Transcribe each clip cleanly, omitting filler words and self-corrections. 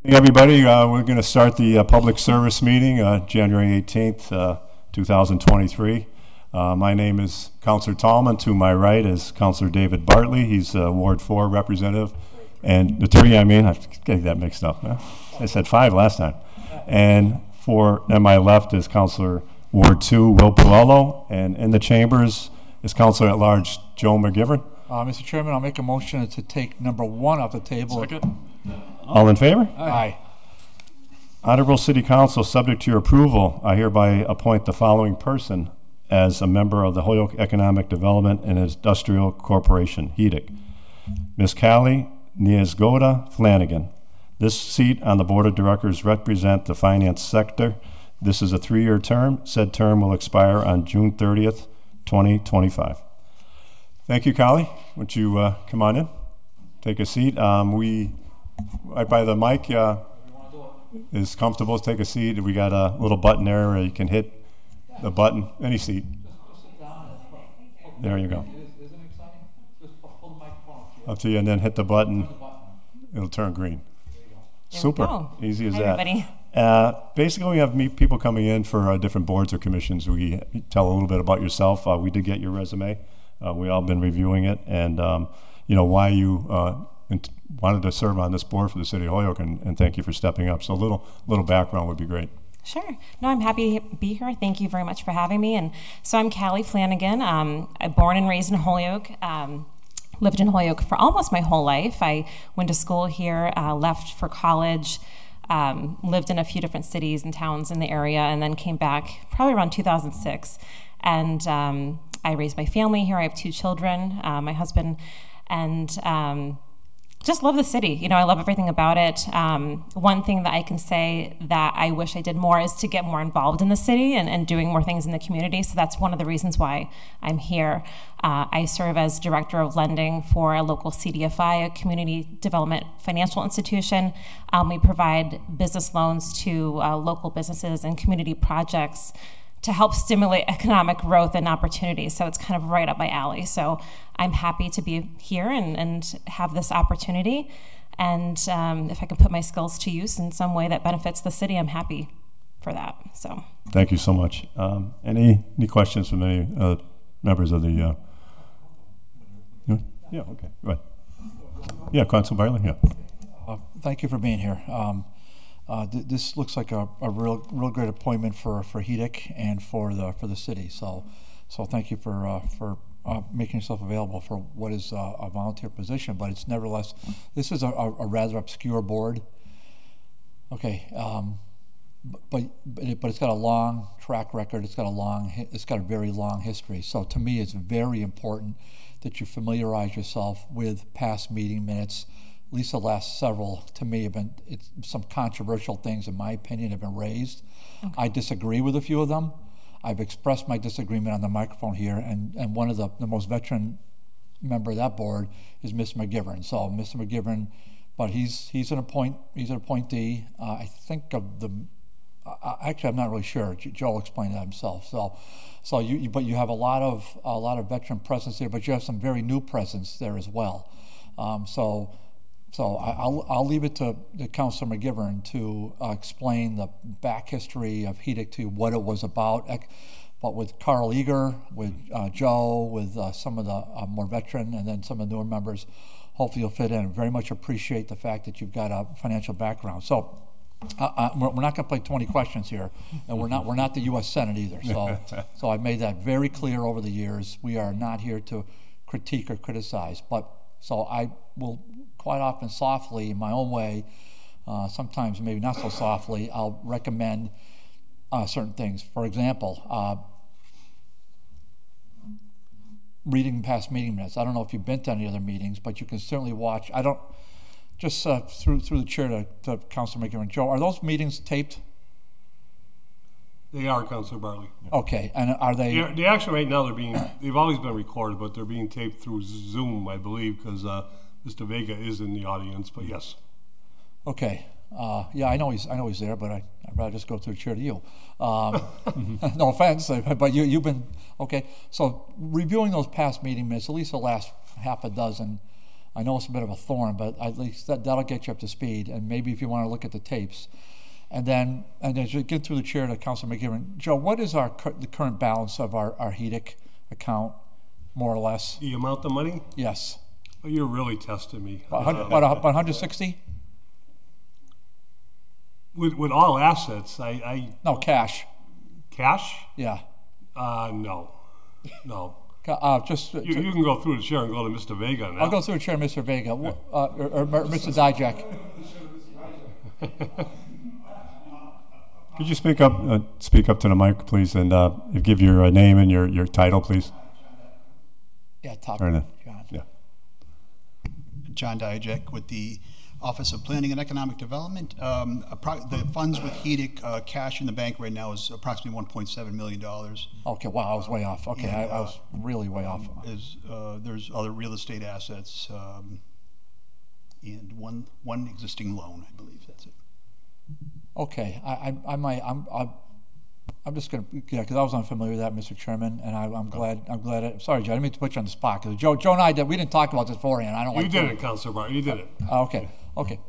Hey everybody, we're going to start the public service meeting January 18th, 2023. My name is Councilor Tallman. To my right is Councilor David Bartley. He's Ward 4 representative. And the 3, I get that mixed up. Huh? I said 5 last time. And on my left is Councilor Ward 2, Will Puello. And in the chambers is Councilor at Large Joe McGivern. Mr. Chairman, I'll make a motion to take number 1 off the table. Second. All in favor? Aye. Honorable City Council, subject to your approval, I hereby appoint the following person as a member of the Holyoke Economic Development and Industrial Corporation, HEDIC. Ms. Callie Niezgoda Flanagan. This seat on the Board of Directors represents the finance sector. This is a 3-year term. Said term will expire on June 30th, 2025. Thank you, Callie. Would you come on in? Take a seat. Right by the mic is comfortable. Take a seat. We got a little button there where you can hit the button. Any seat. There you go. Up to you, and then hit the button. It'll turn green. Super. Easy as that. Basically, we have people coming in for different boards or commissions. We tell a little bit about yourself. We did get your resume. We all been reviewing it, and you know why you wanted to serve on this board for the City of Holyoke, and thank you for stepping up. So a little background would be great. Sure. No, I'm happy to be here. Thank you very much for having me. And so I'm Callie Flanagan. I'm born and raised in Holyoke. Lived in Holyoke for almost my whole life. I went to school here, left for college, lived in a few different cities and towns in the area, and then came back probably around 2006. And I raised my family here. I have 2 children, my husband, and just love the city. You know, I love everything about it. One thing that I can say that I wish I did more is to get more involved in the city and doing more things in the community. So that's one of the reasons why I'm here. I serve as Director of Lending for a local CDFI, a community development financial institution. We provide business loans to local businesses and community projects to help stimulate economic growth and opportunities. So it's kind of right up my alley. So I'm happy to be here and have this opportunity. And if I can put my skills to use in some way that benefits the city, I'm happy for that. So thank you so much. Any questions from any members of the? Yeah. Okay. Go ahead. Yeah, Councilor Bartley. Yeah. Thank you for being here. This looks like a real great appointment for HEDIC and for the city. So thank you for making yourself available for what is a volunteer position, but it's nevertheless, this is a rather obscure board. Okay, but it's got a long track record. It's got a very long history. So to me, it's very important that you familiarize yourself with past meeting minutes. At least the last several, to me, have been some controversial things, in my opinion, have been raised. Okay. I disagree with a few of them. I've expressed my disagreement on the microphone here, and one of the most veteran member of that board is Mr. McGivern. So Mr. McGivern, but he's an appointee. I think of the. Actually, I'm not really sure. Joel explained that himself. But you have a lot of veteran presence there, but you have some very new presence there as well. So I'll leave it to Councilor McGivern to explain the back history of HEDIC to what it was about. But with Carl Eager, with Joe, with some of the more veteran, and then some of the newer members, hopefully you'll fit in. Very much appreciate the fact that you've got a financial background. So we're not going to play 20 questions here, and we're not the U.S. Senate either. So I've made that very clear over the years. We are not here to critique or criticize, so I will quite often softly, in my own way, sometimes maybe not so softly, I'll recommend certain things. For example, reading past meeting minutes. I don't know if you've been to any other meetings, but you can certainly watch. I don't, just through the chair to Councilor McGivern. Joe, are those meetings taped? They are, Councilor Bartley. Okay, and are they? They actually right now they've always been recorded, but they're being taped through Zoom, I believe, because Mr. Vega is in the audience. But yes. Okay. Yeah, I know he's there, but I'd rather just go through the chair to you. No offense, but you've been okay. So reviewing those past meeting minutes, at least the last half a dozen, I know it's a bit of a thorn, but at least that'll get you up to speed. And maybe if you want to look at the tapes. And then as you get through the chair to Councilor McGivern, Joe, what is the current balance of our HEDIC account, more or less? The amount of money? Yes. Well, you're really testing me. About 160? With all assets, No, cash. Cash? Yeah. No. Just You can go through the chair and go to Mr. Vega now. I'll go through the chair, Mr. Vega, or Mr. Dijak. Could you speak up to the mic, please, and give your name and your title, please? Yeah, top. John. Yeah. John Dijak with the Office of Planning and Economic Development. The funds with HEDIC, cash in the bank right now is approximately $1.7 million. Okay, wow, I was way off. Okay, And, I was really way off. There's other real estate assets and one existing loan, I believe. That's it. Okay, I'm just gonna, yeah, because I was unfamiliar with that, Mr. Chairman, and I'm glad. I'm sorry, Joe, I didn't mean to put you on the spot, because Joe and I we didn't talk about this beforehand. I don't like. You did it, Councilor Bartley. You did it. Okay,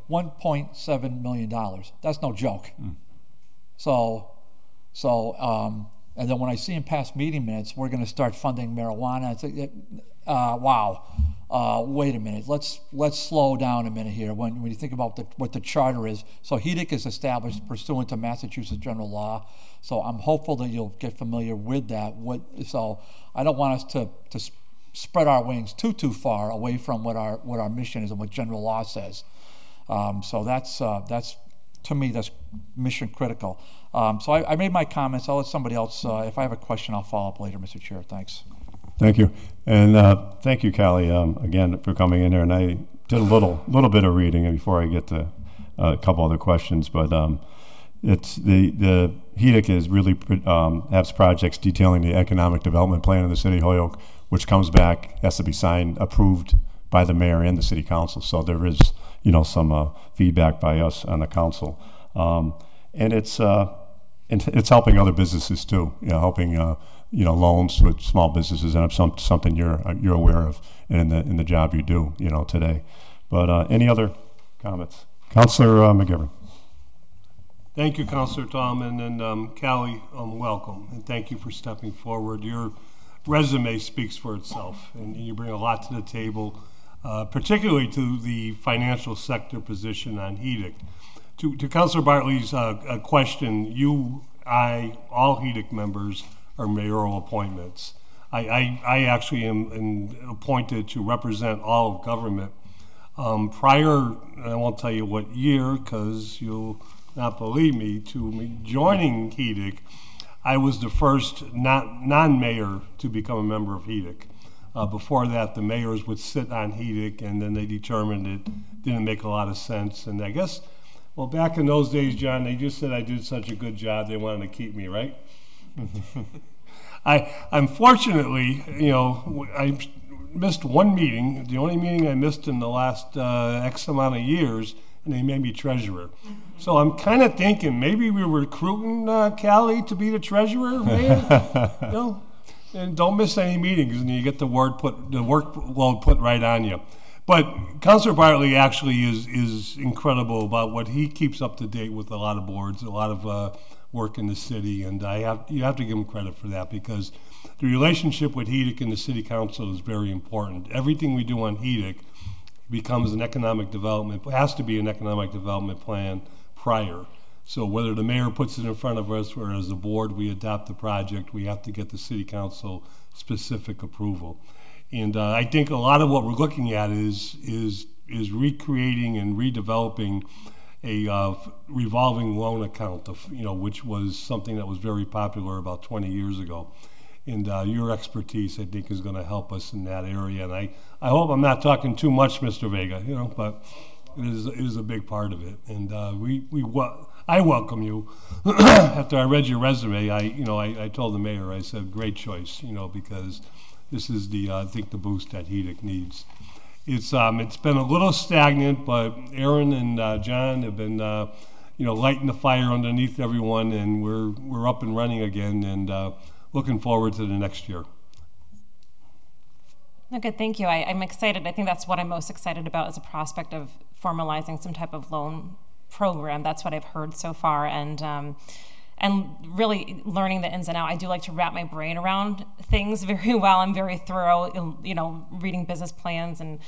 $1.7 million. That's no joke. So, and then when I see in past meeting minutes, we're going to start funding marijuana. It's wow. Wait a minute. Let's slow down a minute here. When you think about what the charter is, so HEDIC is established pursuant to Massachusetts general law. So I'm hopeful that you'll get familiar with that. So I don't want us to spread our wings too far away from what our mission is and what general law says. So that's to me, that's mission critical. So I made my comments. I'll let somebody else. If I have a question, I'll follow up later, Mr. Chair. Thanks. Thank you, and thank you, Callie, again for coming in here. And I did a little bit of reading before I get to a couple other questions, but it's the HEDIC is really has projects detailing the economic development plan of the city of Holyoke, which comes back, has to be signed, approved by the mayor and the city council. So there is some feedback by us on the council, and it's helping other businesses too. Helping loans with small businesses, and it's something you're aware of in the job you do today. But any other comments, Councilor McGivern? Thank you, Councilor Tallman, and Callie, welcome, and thank you for stepping forward. Your resume speaks for itself, and you bring a lot to the table, particularly to the financial sector position on HEDIC. To Councilor Bartley's question, all HEDIC members are mayoral appointments. I actually am appointed to represent all of government. Prior, I won't tell you what year because you'll not believe me, to me joining HEDIC, I was the first non-mayor to become a member of HEDIC. Before that, the mayors would sit on HEDIC, and then they determined it didn't make a lot of sense. And I guess, well, back in those days, John, they just said I did such a good job, they wanted to keep me, right? Unfortunately, I missed one meeting, the only meeting I missed in the last X amount of years, and they made me treasurer. So I'm kind of thinking maybe we were recruiting Callie to be the treasurer, man. And don't miss any meetings, and you get the workload put right on you. But Councilor Bartley actually is incredible about what he keeps up to date with a lot of boards, a lot of work in the city, and you have to give him credit for that, because the relationship with HEDIC and the city council is very important. Everything we do on HEDIC becomes an economic development, has to be an economic development plan prior. So whether the mayor puts it in front of us or as a board we adopt the project, we have to get the city council specific approval. And I think a lot of what we're looking at is recreating and redeveloping a revolving loan account, which was something that was very popular about 20 years ago. And your expertise, I think, is going to help us in that area. And I hope I'm not talking too much, Mr. Vega, but it is a big part of it. And I welcome you. After I read your resume, I told the mayor, I said, great choice, because this is I think the boost that HEDIC needs. It's been a little stagnant, but Aaron and John have been lighting the fire underneath everyone, and we're up and running again, and looking forward to the next year. No, good, thank you. I'm excited. I think that's what I'm most excited about is the prospect of formalizing some type of loan program. That's what I've heard so far, and really learning the ins and outs. I do like to wrap my brain around things very well. I'm very thorough, you know, reading business plans, and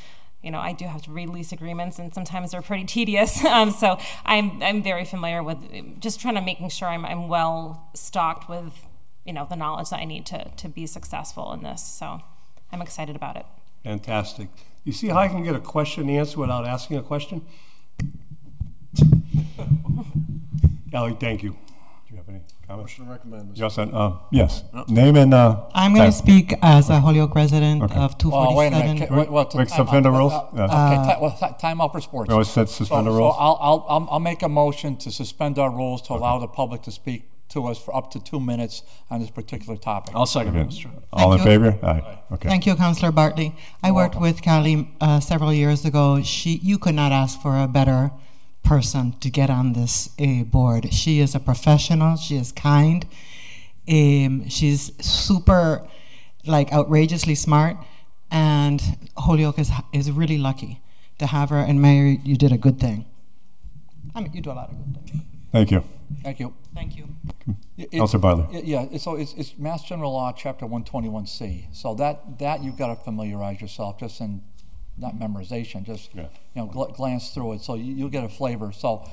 you know, I do have to read lease agreements, and sometimes they're pretty tedious. So I'm very familiar with just trying to making sure I'm well stocked with, you know, the knowledge that I need to be successful in this. So I'm excited about it. Fantastic. You see how I can get a question answered without asking a question? Callie, thank you. Do you have any comments? Motion to recommend. Justin, yes. Name and I'm going to speak as a Holyoke resident Okay. of Well, wait a 247. minute. Well, Quick, suspend the rules? Okay, time out for sports. We always said suspend the rules. So I'll make a motion to suspend our rules to allow the public to speak to us for up to 2 minutes on this particular topic. I'll second Okay. that, Mr. Chairman. All in you. favor? Aye. Okay. Thank you, Councillor Bartley. I worked with Callie several years ago. You could not ask for a better person to get on this board. She is a professional. She is kind. She's super, like, outrageously smart. And Holyoke is really lucky to have her. And Mayor, you did a good thing. I mean, you do a lot of good things. Thank you. Thank you. Thank you. Councilor Bartley. Yeah, so it's Mass General Law, Chapter 121C. So that you've got to familiarize yourself just in, not memorization, just Yeah. you know, glance through it, so you'll get a flavor. So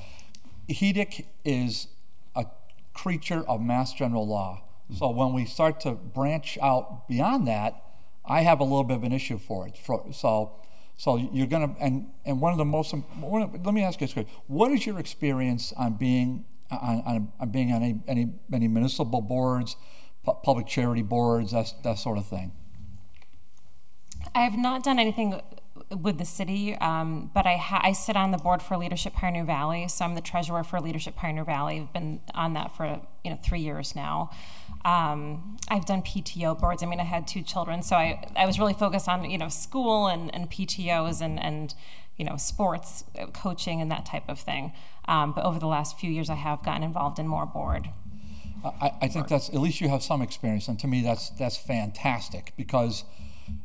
HEDIC is a creature of Mass General Law. So when we start to branch out beyond that, I have a little bit of an issue for it. So you're gonna, and one of the most, let me ask you this question. What is your experience on being on any municipal boards, public charity boards, that sort of thing? I have not done anything with the city, but I sit on the board for Leadership Pioneer Valley, so I'm the treasurer for Leadership Pioneer Valley. I've been on that for 3 years now. I've done PTO boards. I mean, I had 2 children, so I was really focused on school and PTOs and sports coaching and that type of thing. But over the last few years, I have gotten involved in more board. I think that's, at least you have some experience, and to me that's fantastic, because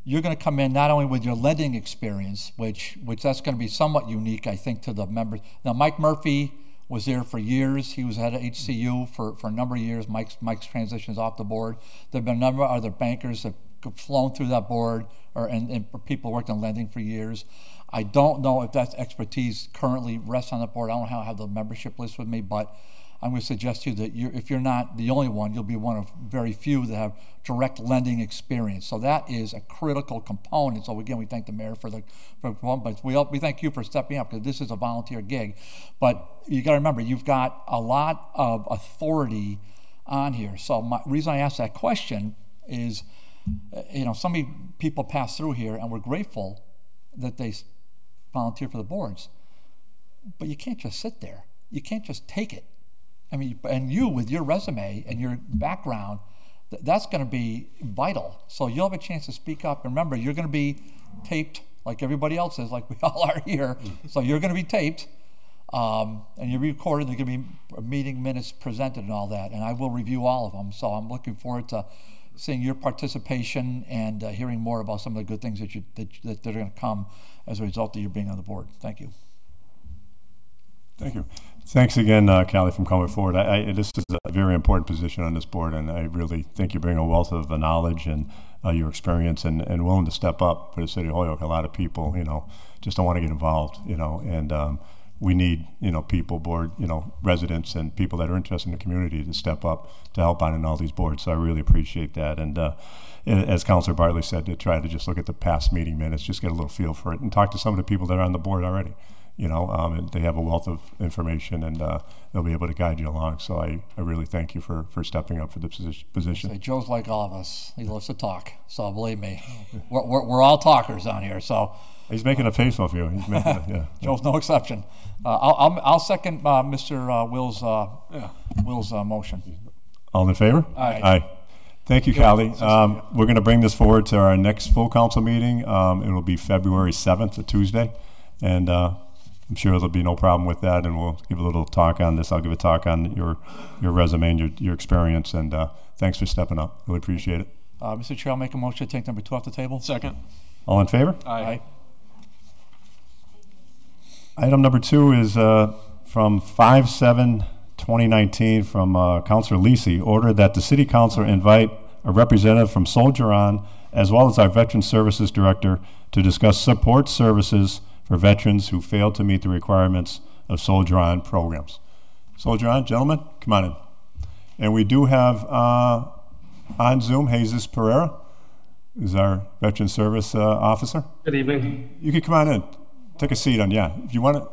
you're going to come in not only with your lending experience, which that's going to be somewhat unique, I think, to the members. Now, Mike Murphy was there for years. He was head of HCU for a number of years. Mike's transitions off the board. There have been a number of other bankers that have flown through that board, and people worked in lending for years. I don't know if that expertise currently rests on the board. I don't have the membership list with me, but I'm going to suggest to you that if you're not the only one, you'll be one of very few that have direct lending experience. So that is a critical component. So again, we thank the mayor for one, but we thank you for stepping up, because this is a volunteer gig. But you got to remember, you've got a lot of authority on here. So my reason I asked that question is, so many people pass through here, and we're grateful that they volunteer for the boards. But you can't just sit there. You can't just take it. I mean, and you, with your resume and your background, that's going to be vital. So you'll have a chance to speak up. And remember, you're going to be taped like everybody else is, like we all are here. So you're going to be taped, and you're recorded. There's going to be meeting minutes presented and all that. And I will review all of them. So I'm looking forward to seeing your participation and hearing more about some of the good things that are going to come as a result of you being on the board. Thank you. Thank you. Thanks again, Callie, for coming forward. This is a very important position on this board, and I really think you bring a wealth of knowledge and your experience and willing to step up for the city of Holyoke. A lot of people, just don't want to get involved, and we need, people, board, residents and people that are interested in the community to step up to help out in all these boards. So I really appreciate that. And as Councilor Bartley said, to try to just look at the past meeting minutes, just get a little feel for it, and talk to some of the people that are on the board already. And they have a wealth of information, and they'll be able to guide you along. So I really thank you for stepping up for the position. Say, Joe's like all of us. He loves to talk. So believe me, we're all talkers on here. So he's making a face off you. He's making yeah. Joe's no exception. I'll second Mr. Will's motion. All in favor? Aye. Aye. Thank you, Callie. We're going to bring this forward to our next full council meeting. It will be February 7th, a Tuesday, and I'm sure there'll be no problem with that, and we'll give a little talk on this. I'll give a talk on your resume and your experience, and thanks for stepping up. Really appreciate it. Mr. Chair, I'll make a motion to take number 2 off the table. Second. All in favor? Aye. Item number 2 is from 5/7/2019 from Councilor LISI, order that the City Council invite a representative from Soldier On, as well as our Veteran Services Director, to discuss support services for veterans who fail to meet the requirements of Soldier On programs. Soldier On, gentlemen, come on in. And we do have on Zoom Jesus Pereira, who's our Veteran Service Officer. Good evening. You can come on in. Take a seat on, yeah. If you want to,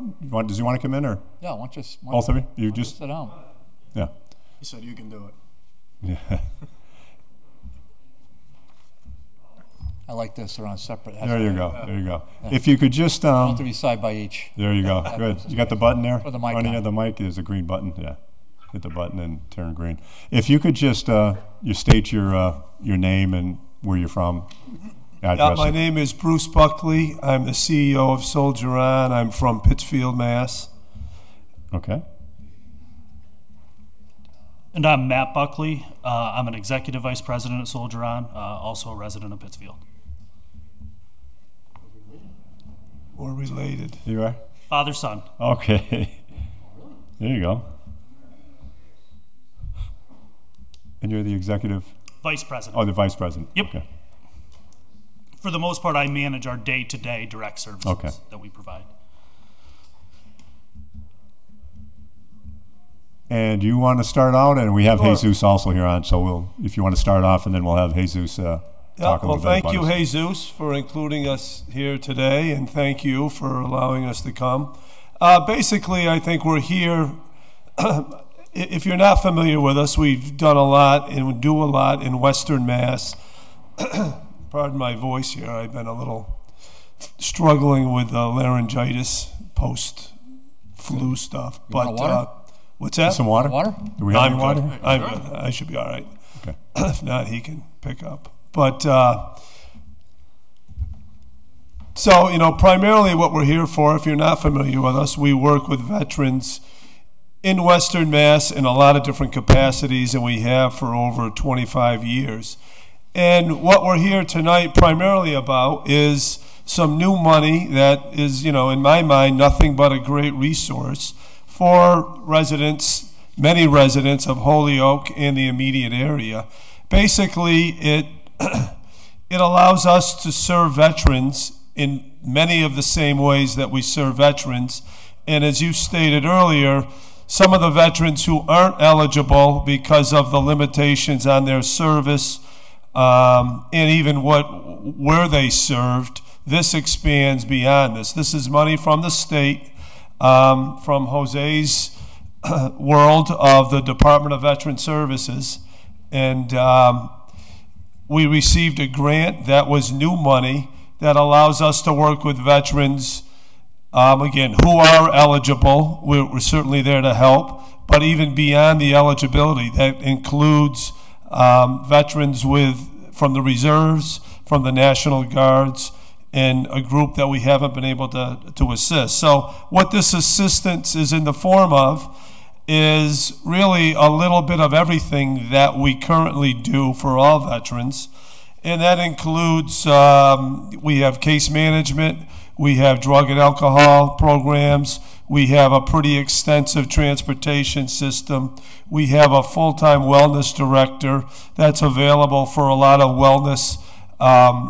does he want to come in or? Yeah, why don't you Both of you? You just sit down? Yeah. He said you can do it. Yeah. I like this. They're on separate. There you go. There you go. If you could just Don't have to be side by each. there you go. Good. You got the button there? Or the mic Front of you, on. the mic is a green button. Yeah. Hit the button and turn green. If you could just you state your name and where you're from. Address My it. name is Bruce Buckley. I'm the CEO of Soldier On. I'm from Pittsfield, Mass. Okay. And I'm Matt Buckley. I'm an Executive Vice President at Soldier On, also a resident of Pittsfield. We're related. You are? Father, son. Okay. There you go. And you're the executive? Vice President. Oh, the vice president. Yep. Okay. For the most part, I manage our day-to-day direct services Okay. that we provide. And you want to start out, and we have Sure. Jesus also here on, so if you want to start off, and then we'll have Jesus talk a Well, little bit thank about you, us. Jesus, for including us here today, and thank you for allowing us to come. Basically, I think we're here. If you're not familiar with us, we've done a lot and do a lot in Western Mass. Pardon my voice here. I've been a little struggling with laryngitis post-flu stuff. want water? What's that? Some water? Water? Do we have I'm any water? good. I'm good. I should be all right. Okay. If not, he can pick up. But so, primarily what we're here for, if you're not familiar with us, we work with veterans in Western Mass in a lot of different capacities, and we have for over 25 years. And what we're here tonight primarily about is some new money that is, in my mind, nothing but a great resource for residents, many residents of Holyoke and the immediate area. Basically, it allows us to serve veterans in many of the same ways that we serve veterans. And as you stated earlier, some of the veterans who aren't eligible because of the limitations on their service and even where they served, this expands beyond this. This is money from the state, from Jose's world of the Department of Veteran Services. And we received a grant that was new money that allows us to work with veterans, again, who are eligible. We're certainly there to help, but even beyond the eligibility, that includes veterans from the reserves, from the National Guards, and a group that we haven't been able to assist. So what this assistance is in the form of is really a little bit of everything that we currently do for all veterans. And that includes, we have case management, we have drug and alcohol programs, we have a pretty extensive transportation system, we have a full-time wellness director that's available for a lot of wellness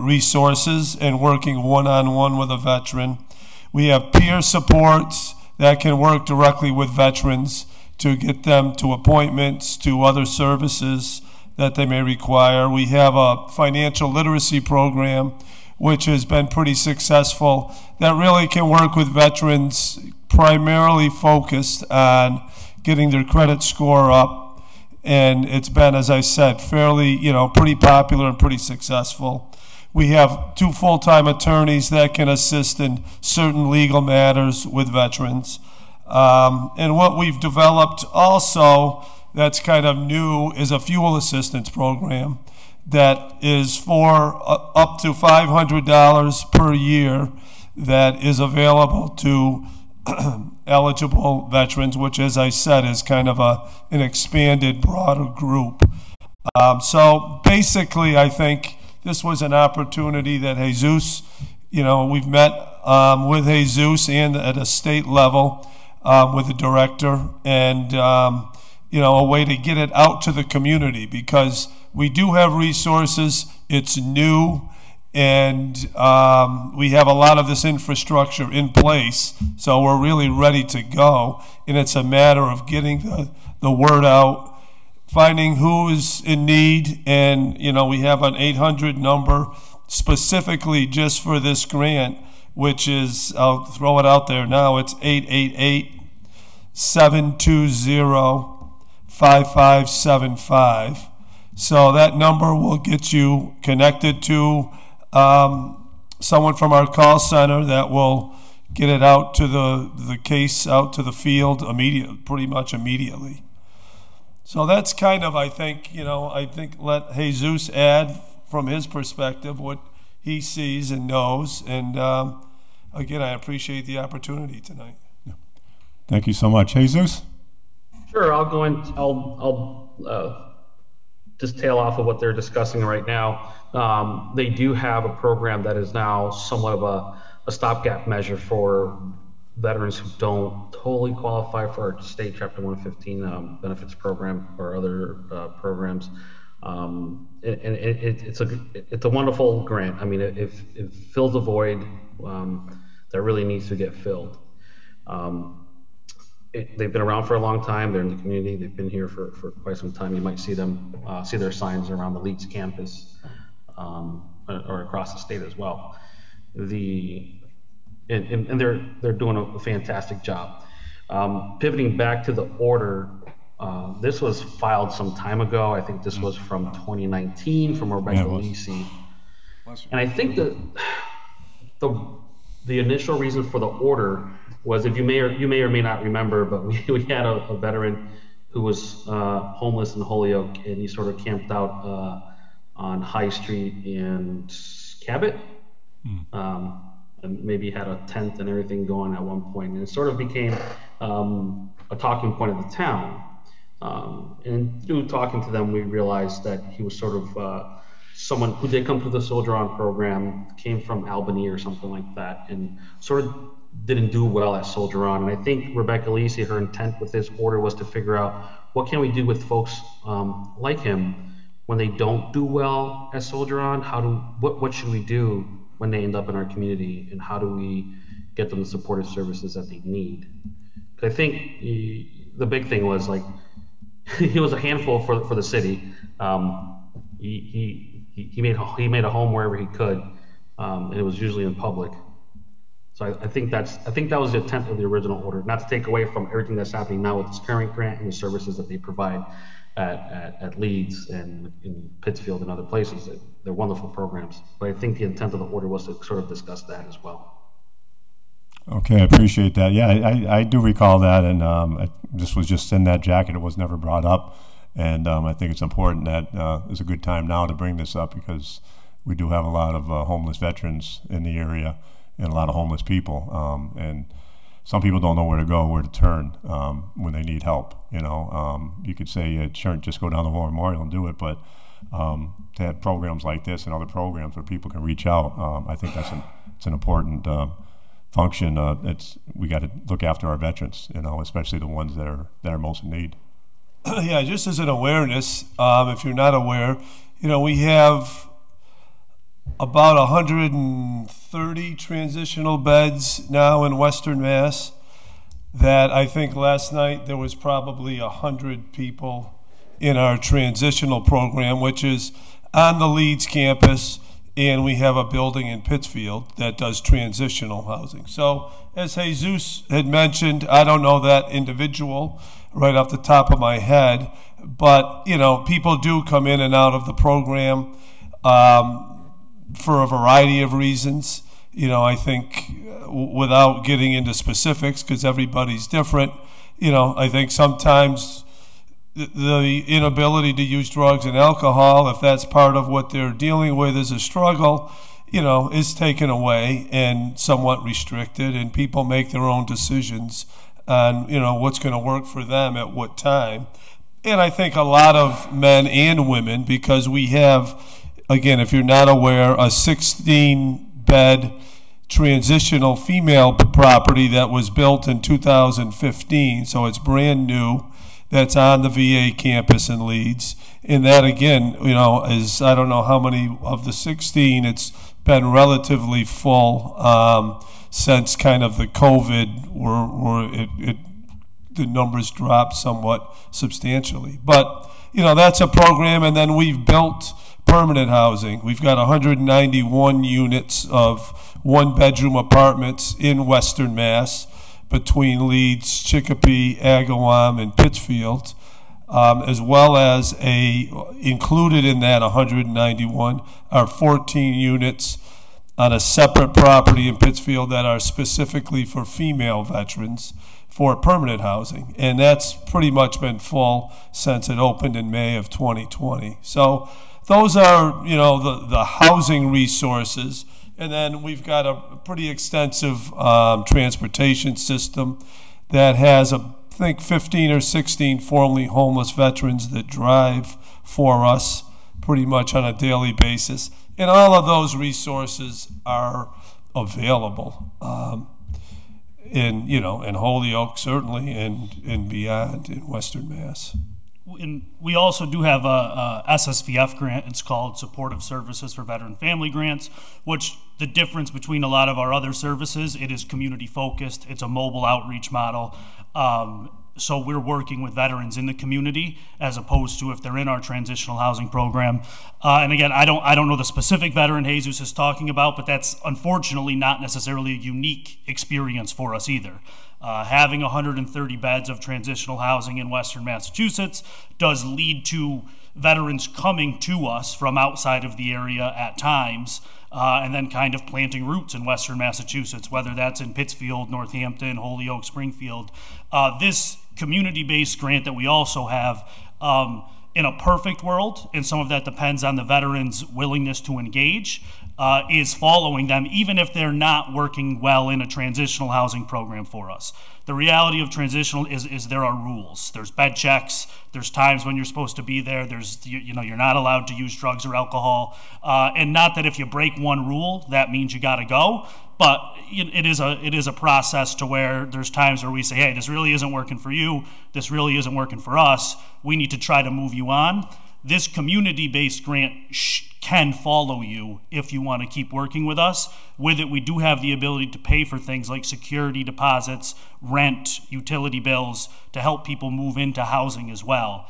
resources and working one-on-one with a veteran. We have peer supports that can work directly with veterans to get them to appointments, to other services that they may require. We have a financial literacy program which has been pretty successful that really can work with veterans, primarily focused on getting their credit score up. And it's been, as I said, fairly, pretty popular and pretty successful. We have 2 full-time attorneys that can assist in certain legal matters with veterans. And what we've developed also that's kind of new is a fuel assistance program that is for up to $500 per year that is available to eligible veterans, which, as I said, is kind of an expanded, broader group. So basically, I think this was an opportunity that Jesus, we've met with Jesus and at a state level with the director, and a way to get it out to the community, because we do have resources. It's new, and we have a lot of this infrastructure in place, so we're really ready to go. And it's a matter of getting the word out, finding who is in need, and we have an 800 number specifically just for this grant, which is, I'll throw it out there now, it's 888-720-5575. So that number will get you connected to someone from our call center that will get it out to the case, out to the field pretty much immediately. So that's kind of, I think let Jesus add from his perspective what he sees and knows. And again, I appreciate the opportunity tonight. Yeah. Thank you so much. Jesus? Sure, I'll go in. I'll just tail off of what they're discussing right now. They do have a program that is now somewhat of a stopgap measure for veterans who don't totally qualify for our state Chapter 115 benefits program or other programs. And it's a wonderful grant. I mean, it fills a void that really needs to get filled. They've been around for a long time. They're in the community. They've been here for quite some time. You might see them, see their signs around the Leeds campus or across the state as well. And they're doing a fantastic job. Pivoting back to the order, this was filed some time ago. I think this was from 2019 from Rebecca LISI. And I think that the initial reason for the order was, if you may or may not remember, but we had a veteran who was homeless in Holyoke, and he sort of camped out on High Street and Cabot. And maybe had a tent and everything going at one point, and it sort of became a talking point of the town. And through talking to them, we realized that he was sort of someone who did come through the Soldier On program, came from Albany or something like that, and sort of didn't do well at Soldier On. And I think Rebecca LISI, her intent with this order was to figure out, what can we do with folks like him when they don't do well at Soldier On? What should we do when they end up in our community, and how do we get them the supportive services that they need? I think the big thing was, like, he was a handful for the city. He made a home wherever he could, and it was usually in public. So I think that was the intent of the original order, not to take away from everything that's happening now with this current grant and the services that they provide at Leeds and in Pittsfield and other places. They're wonderful programs, but I think the intent of the order was to sort of discuss that as well. Okay, I appreciate that. Yeah, I do recall that, and this was just in that jacket. It was never brought up, and I think it's important that it's a good time now to bring this up, because we do have a lot of homeless veterans in the area and a lot of homeless people, and some people don't know where to go, where to turn when they need help. You could say, sure, just go down the War Memorial and do it, but to have programs like this and other programs where people can reach out, I think it's an important function. We got to look after our veterans, especially the ones that are most in need. Yeah, just as an awareness, if you're not aware, we have about 130 transitional beds now in Western Mass. That I think last night there was probably 100 people in our transitional program, which is on the Leeds campus, and we have a building in Pittsfield that does transitional housing. So as Jesus had mentioned, I don't know that individual right off the top of my head, but people do come in and out of the program for a variety of reasons. I think without getting into specifics, because everybody's different, I think sometimes the inability to use drugs and alcohol, if that's part of what they're dealing with as a struggle, is taken away and somewhat restricted, and people make their own decisions on, what's going to work for them at what time. And I think a lot of men and women, because we have again, if you're not aware, a 16-bed transitional female property that was built in 2015, so it's brand new, that's on the VA campus in Leeds. And that, again, you know, is, I don't know how many of the 16, it's been relatively full since kind of the COVID, where the numbers dropped somewhat substantially. But, you know, that's a program, and then we've built permanent housing. We've got 191 units of one-bedroom apartments in Western Mass between Leeds, Chicopee, Agawam, and Pittsfield, as well as included in that 191 are 14 units on a separate property in Pittsfield that are specifically for female veterans for permanent housing. And that's pretty much been full since it opened in May of 2020. So those are, you know, the housing resources. And then we've got a pretty extensive transportation system that has, I think, 15 or 16 formerly homeless veterans that drive for us pretty much on a daily basis. And all of those resources are available in, you know, in Holyoke certainly, and beyond in Western Mass. And we also do have a SSVF grant. It's called Supportive Services for Veteran Family Grants, which the difference between a lot of our other services, it is community focused. It's a mobile outreach model. So we're working with veterans in the community as opposed to if they're in our transitional housing program. And again, I don't know the specific veteran Jesus is talking about, but that's unfortunately not necessarily a unique experience for us either. Having 130 beds of transitional housing in Western Massachusetts does lead to veterans coming to us from outside of the area at times, and then kind of planting roots in Western Massachusetts, whether that's in Pittsfield, Northampton, Holyoke, Springfield. This community-based grant that we also have, in a perfect world, and some of that depends on the veteran's willingness to engage, is following them even if they're not working well in a transitional housing program for us. The reality of transitional is there are rules. There's bed checks. There's times when you're supposed to be there. There's, you know, you're not allowed to use drugs or alcohol. And not that if you break one rule, that means you got to go. But it is a process to where there's times where we say, hey, this really isn't working for you. This really isn't working for us. We need to try to move you on. This community-based grant can follow you if you want to keep working with us. With it, we do have the ability to pay for things like security deposits, rent, utility bills to help people move into housing as well.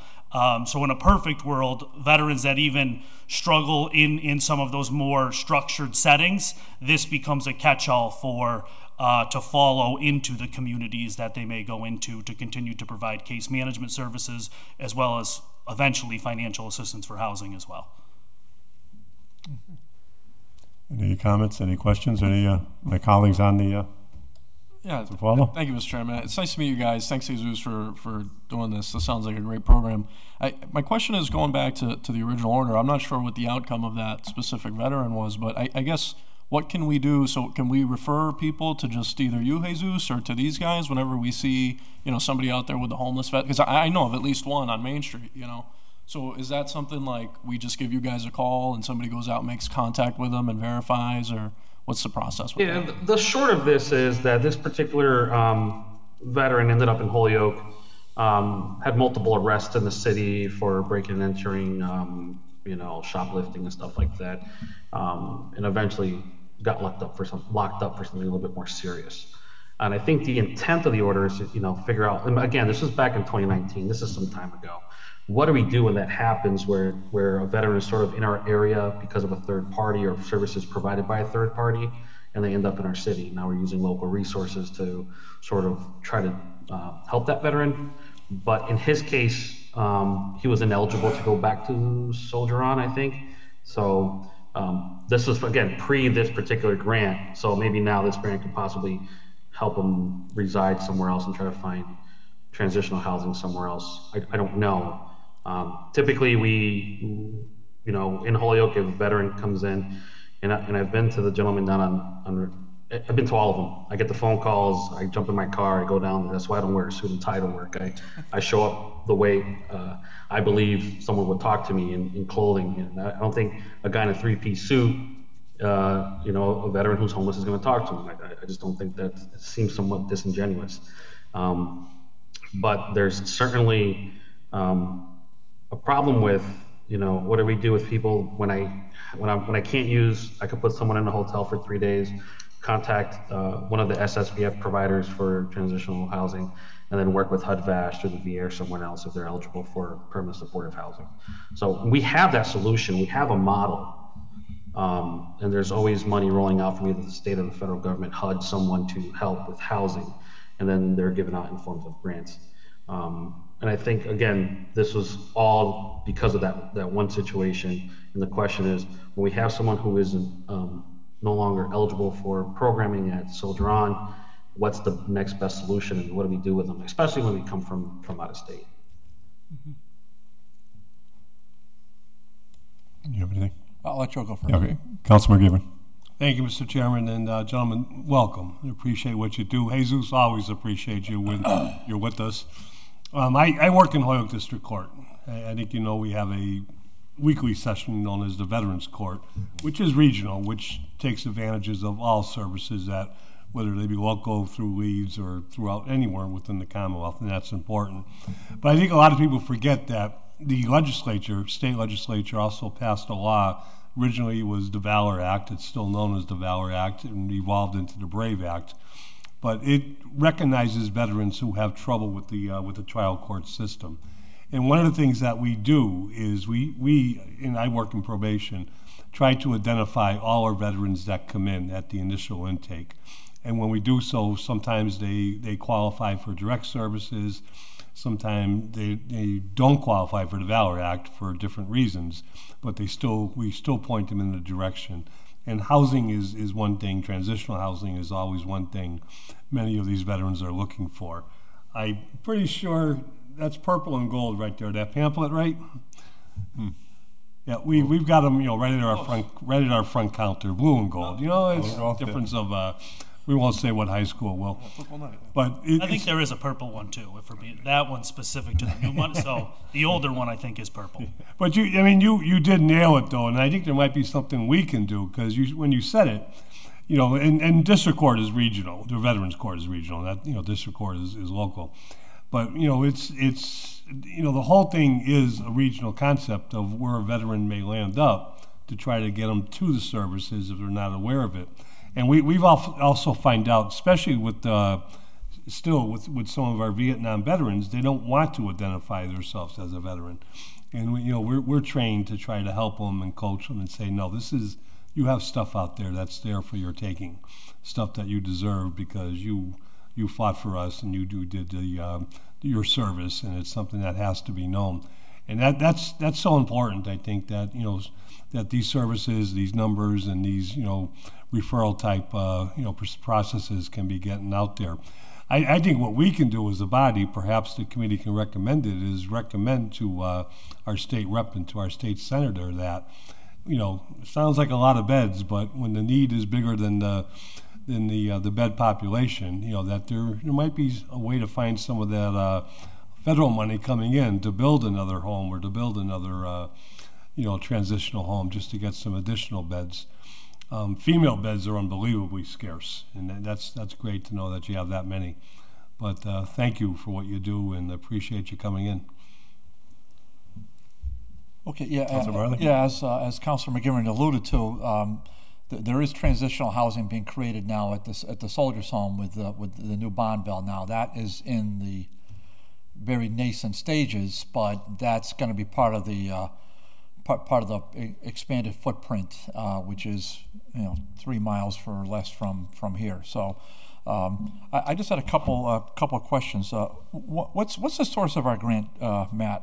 So in a perfect world, veterans that even struggle in some of those more structured settings, this becomes a catch-all for to follow into the communities that they may go into to continue to provide case management services as well as eventually financial assistance for housing as well. Any comments, any questions? Any my colleagues on the yeah, follow? Thank you, Mr. Chairman. It's nice to meet you guys. Thanks, Jesus, for doing this. This sounds like a great program. My question is going back to the original order. I'm not sure what the outcome of that specific veteran was, but I guess what can we do? So can we refer people to just either you, Jesus, or to these guys whenever we see, you know, somebody out there with a homeless vet? Because I know of at least one on Main Street, you know. So is that something like we just give you guys a call and somebody goes out and makes contact with them and verifies, or what's the process with that? Yeah, the short of this is that this particular veteran ended up in Holyoke, had multiple arrests in the city for breaking and entering, you know, shoplifting and stuff like that, and eventually got locked up for something a little bit more serious. And I think the intent of the order is to, you know, figure out, and again, this was back in 2019, this is some time ago. What do we do when that happens where a veteran is sort of in our area because of a third party or services provided by a third party, and they end up in our city? Now we're using local resources to sort of try to help that veteran. But in his case, he was ineligible to go back to Soldier On, I think. So this was, again, pre this particular grant. So maybe now this grant could possibly help him reside somewhere else and try to find transitional housing somewhere else. I don't know. Typically we, you know, in Holyoke, if a veteran comes in, and I've been to the gentleman down I've been to all of them. I get the phone calls. I jump in my car. I go down. That's why I don't wear a suit and tie to work. I show up the way I believe someone would talk to me in clothing. And I don't think a guy in a three-piece suit, a veteran who's homeless is going to talk to him. I just don't think that. It seems somewhat disingenuous. But there's certainly a problem with, what do we do with people when I can't use, I could put someone in a hotel for 3 days, contact one of the SSVF providers for transitional housing, and then work with HUD-VASH or the VA or someone else if they're eligible for permanent supportive housing. So we have that solution. We have a model. And there's always money rolling out from either the state or the federal government, HUD, someone to help with housing, and then they're given out in forms of grants. And I think, again, this was all because of that one situation. And the question is, when we have someone who is no longer eligible for programming at Soldier On, what's the next best solution, and what do we do with them, especially when we come from out of state? You have anything? I'll let you go first. Okay, Councilman McGivern. Thank you, Mr. Chairman, and gentlemen, welcome. I appreciate what you do. Jesus, always appreciate you when you're with us. I work in Holyoke District Court. I think we have a weekly session known as the Veterans Court, which is regional, which takes advantages of all services that, whether they be local, through leads, or throughout anywhere within the Commonwealth, and that's important. But I think a lot of people forget that the legislature, state legislature, also passed a law. Originally it was the Valor Act. It's still known as the Valor Act and evolved into the Brave Act. But it recognizes veterans who have trouble with the trial court system. And one of the things that we do is and I work in probation, try to identify all our veterans that come in at the initial intake. And when we do so, sometimes they qualify for direct services. Sometimes they don't qualify for the Valor Act for different reasons, but we still point them in the direction. And housing is one thing. Transitional housing is always one thing many of these veterans are looking for. I'm pretty sure that's purple and gold right there. That pamphlet, right? Yeah, we've got them, right at our front counter, blue and gold. It's a difference of. We won't say what high school will, but I think there is a purple one too. If we're being that one's specific to the new one, so the older one I think is purple. But you did nail it though, and I think there might be something we can do, because when you said it, and district court is regional, the veterans court is regional. That district court is local, but it's the whole thing is a regional concept of where a veteran may land up to try to get them to the services if they're not aware of it. And we've also find out, especially with with some of our Vietnam veterans, they don't want to identify themselves as a veteran, and we're trained to try to help them and coach them and say, no, you have stuff out there that's there for your taking, stuff that you deserve because you fought for us and you did your service, and it's something that has to be known, and that's so important. I think that that these services, these numbers, and these referral type processes can be getting out there. I think what we can do as a body, perhaps the committee can recommend it, is recommend to our state rep and to our state senator that it sounds like a lot of beds, but when the need is bigger than the bed population, that there might be a way to find some of that federal money coming in to build another home or to build another transitional home, just to get some additional beds. Female beds are unbelievably scarce, and that's great to know that you have that many. But thank you for what you do, and appreciate you coming in. Okay, as Councilor McGivern alluded to, there is transitional housing being created now at the Soldiers' Home with the new bond bill. Now that is in the very nascent stages, but that's going to be part of the expanded footprint, which is 3 miles or less from here. So I just had a couple of questions. What's the source of our grant, Matt?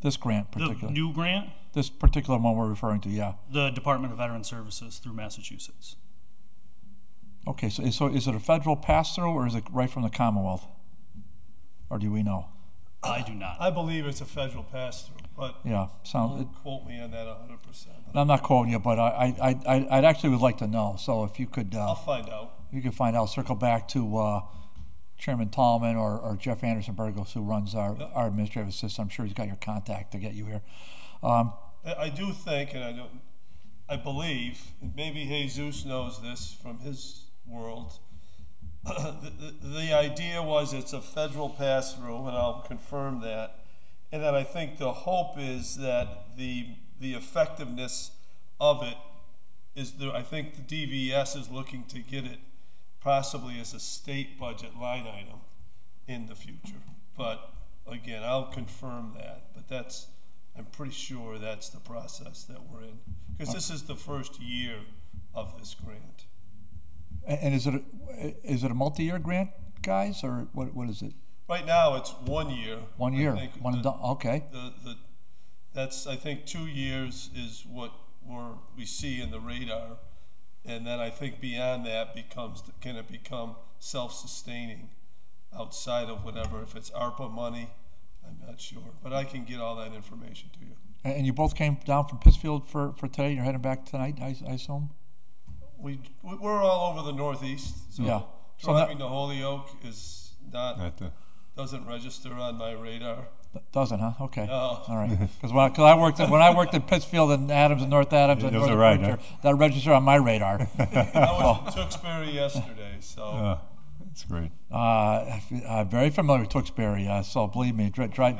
This grant particular. The new grant? This particular one we're referring to, yeah. The Department of Veteran Services through Massachusetts. Okay, so is it a federal pass-through, or is it right from the Commonwealth? Or do we know? I do not. I believe it's a federal pass-through. But Yeah, don't quote me on that 100%. I'm not quoting you, but I'd actually would like to know. So if you could, I'll find out. you could find out. Circle back to Chairman Tallman or Jeff Anderson Burgos, who runs our administrative assistant. I'm sure he's got your contact to get you here. I do think, and I believe, and maybe Jesus knows this from his world, the idea was it's a federal pass-through, and I'll confirm that. And then I think the hope is that the effectiveness of it is I think the DVS is looking to get it possibly as a state budget line item in the future. But again, I'll confirm that. But I'm pretty sure that's the process that we're in, because this is the first year of this grant. And is it a multi-year grant, guys, or what is it? Right now, it's 1 year. 1 year. Okay. That's, I think, 2 years is what we see in the radar, and then I think beyond that can it become self-sustaining outside of whatever. If it's ARPA money, I'm not sure, but I can get all that information to you. And you both came down from Pittsfield for today. You're heading back tonight, I assume. We're all over the Northeast, so yeah. Driving to Holyoke is doesn't register on my radar. Doesn't, huh? Okay. No. All right. Because when I worked in Pittsfield and Adams and North Adams and North Berkshire, that registered on my radar. I was in Tewksbury yesterday, so. That's great. I'm very familiar with Tewksbury, so believe me, driving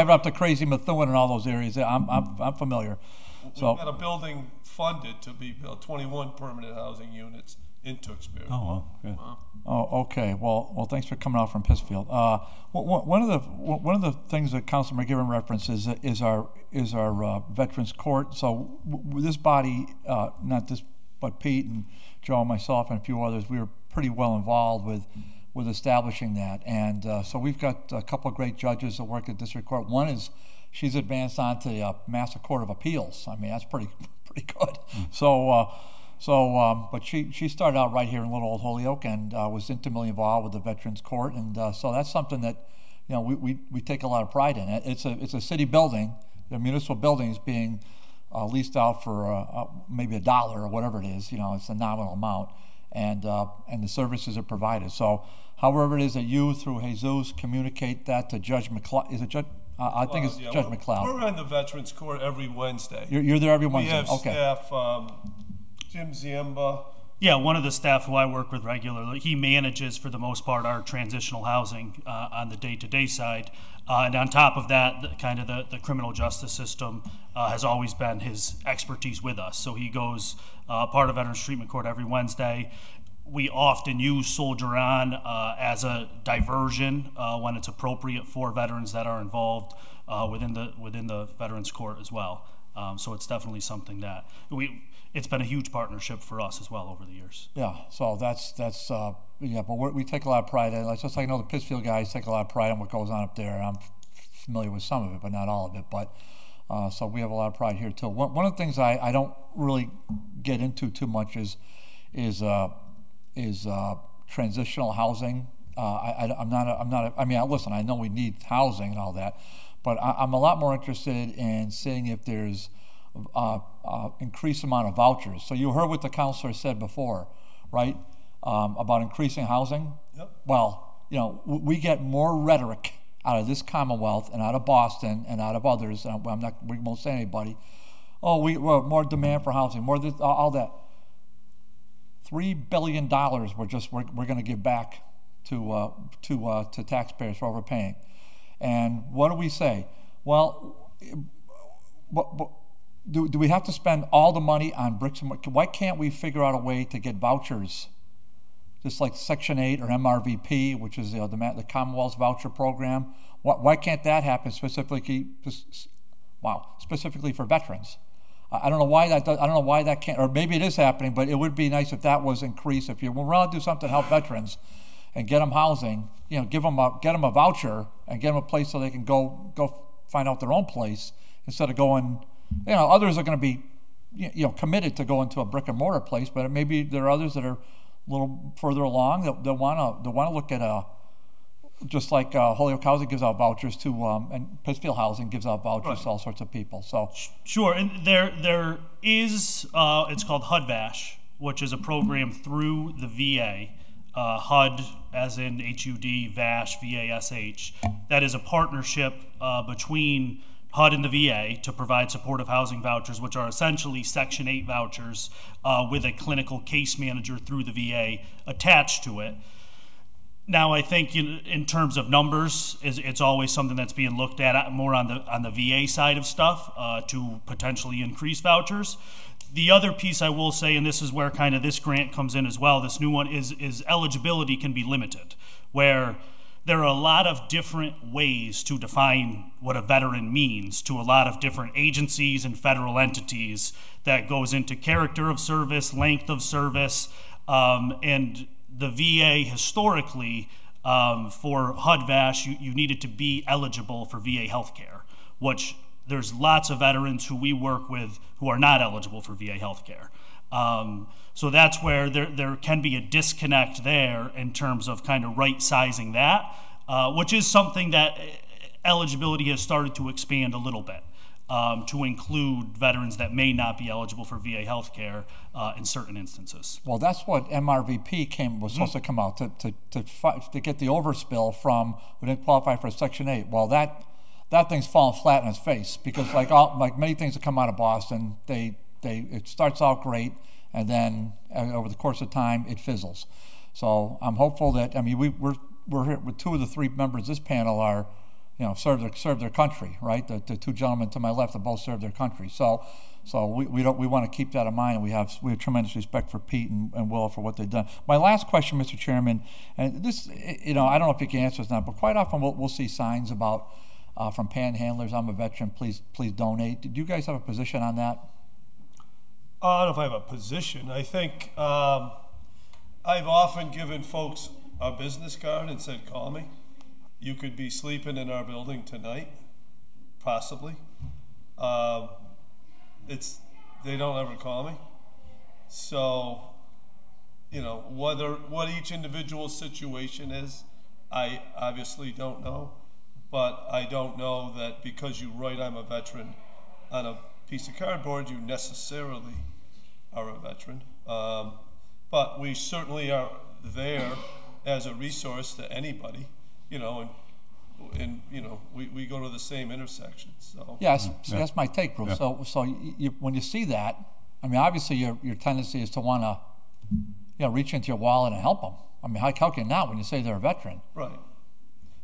up to Crazy Methuen and all those areas, I'm familiar. We've got a building funded to be built, 21 permanent housing units in Tewksbury. Oh, well, good. Wow. Oh, okay. Well, thanks for coming out from Pittsfield. One of the things that Councilor McGivern references is our Veterans Court. So this body, not this, but Pete and Joe and myself and a few others, we were pretty well involved with establishing that. And so we've got a couple of great judges that work at district court. One is she's advanced on to the Master Court of Appeals. I mean, that's pretty good. But she started out right here in little old Holyoke and was intimately involved with the Veterans Court, and so that's something that we take a lot of pride in. It's a city building, the municipal building is being leased out for maybe $1 or whatever it is. It's a nominal amount, and the services are provided. So however it is that you through Jesus communicate that to Judge McLeod, is it Judge? I think it's Judge McLeod. We're on the Veterans Court every Wednesday. You're there every Wednesday. We have staff. Jim Ziemba. Yeah, one of the staff who I work with regularly, he manages for the most part our transitional housing on the day-to-day side. And on top of that, the criminal justice system has always been his expertise with us. So he goes part of Veterans Treatment Court every Wednesday. We often use Soldier On as a diversion when it's appropriate for veterans that are involved within the Veterans Court as well. So it's definitely something that it's been a huge partnership for us as well over the years. Yeah, so that's yeah, but we take a lot of pride in it. Just like I know the Pittsfield guys take a lot of pride in what goes on up there. I'm familiar with some of it, but not all of it. But so we have a lot of pride here too. One of the things I don't really get into too much is transitional housing. I mean, listen, I know we need housing and all that, but I'm a lot more interested in seeing if there's increased amount of vouchers. So you heard what the counselor said before, right? About increasing housing. Yep. Well, we get more rhetoric out of this Commonwealth and out of Boston and out of others. And we won't say anybody. Oh, we're more demand for housing, more this, all that. $3 billion we're going to give back to taxpayers for overpaying. And what do we say? Well, do we have to spend all the money on bricks and mortar? Why can't we figure out a way to get vouchers, just like Section 8 or MRVP, which is the Commonwealth's voucher program? Why can't that happen specifically for veterans? I don't know why that I don't know why that can't, or maybe it is happening, but it would be nice if that was increased. If you want to do something to help veterans and get them housing, get them a voucher and get them a place so they can go find out their own place instead of going. Others are going to be, committed to go into a brick and mortar place, but maybe there are others that are a little further along that want to look at just like Holyoke Housing gives out vouchers to, and Pittsfield Housing gives out vouchers to all sorts of people. So sure, and there is it's called HUD-VASH, which is a program through the VA. HUD, as in HUD, VASH, VASH. That is a partnership between HUD and the VA to provide supportive housing vouchers, which are essentially Section 8 vouchers with a clinical case manager through the VA attached to it. Now, I think in terms of numbers, it's always something that's being looked at more on the VA side of stuff to potentially increase vouchers. The other piece I will say, and this is where kind of this grant comes in as well, this new one is eligibility can be limited, where there are a lot of different ways to define what a veteran means to a lot of different agencies and federal entities. That goes into character of service, length of service, and the VA historically, for HUD-VASH, you needed to be eligible for VA healthcare, which there's lots of veterans who we work with who are not eligible for VA healthcare. So that's where there can be a disconnect there in terms of kind of right-sizing that, which is something that eligibility has started to expand a little bit to include veterans that may not be eligible for VA healthcare in certain instances. Well, that's what MRVP was supposed to come out to get the overspill from who didn't qualify for Section 8. Well, that thing's fallen flat on its face because like many things that come out of Boston, it starts out great and then over the course of time it fizzles. So I'm hopeful that we're here with 2 of the 3 members of this panel are serve their country, right? The 2 gentlemen to my left have both served their country. So we want to keep that in mind, and we have tremendous respect for Pete and Will for what they've done. My last question, Mr. Chairman, and this I don't know if you can answer this now, but quite often we'll see signs about from panhandlers, I'm a veteran, please donate. Do you guys have a position on that? I don't know if I have a position. I think I've often given folks a business card and said, call me. You could be sleeping in our building tonight, possibly. They don't ever call me. So, what each individual situation is, I obviously don't know. But I don't know that because you write I'm a veteran on a piece of cardboard, you necessarily are a veteran. But we certainly are there as a resource to anybody, and we go to the same intersections. So yes, that's my take, Bruce. Yeah. So when you see that, obviously your tendency is to want to, reach into your wallet and help them. How can you not when you say they're a veteran? Right.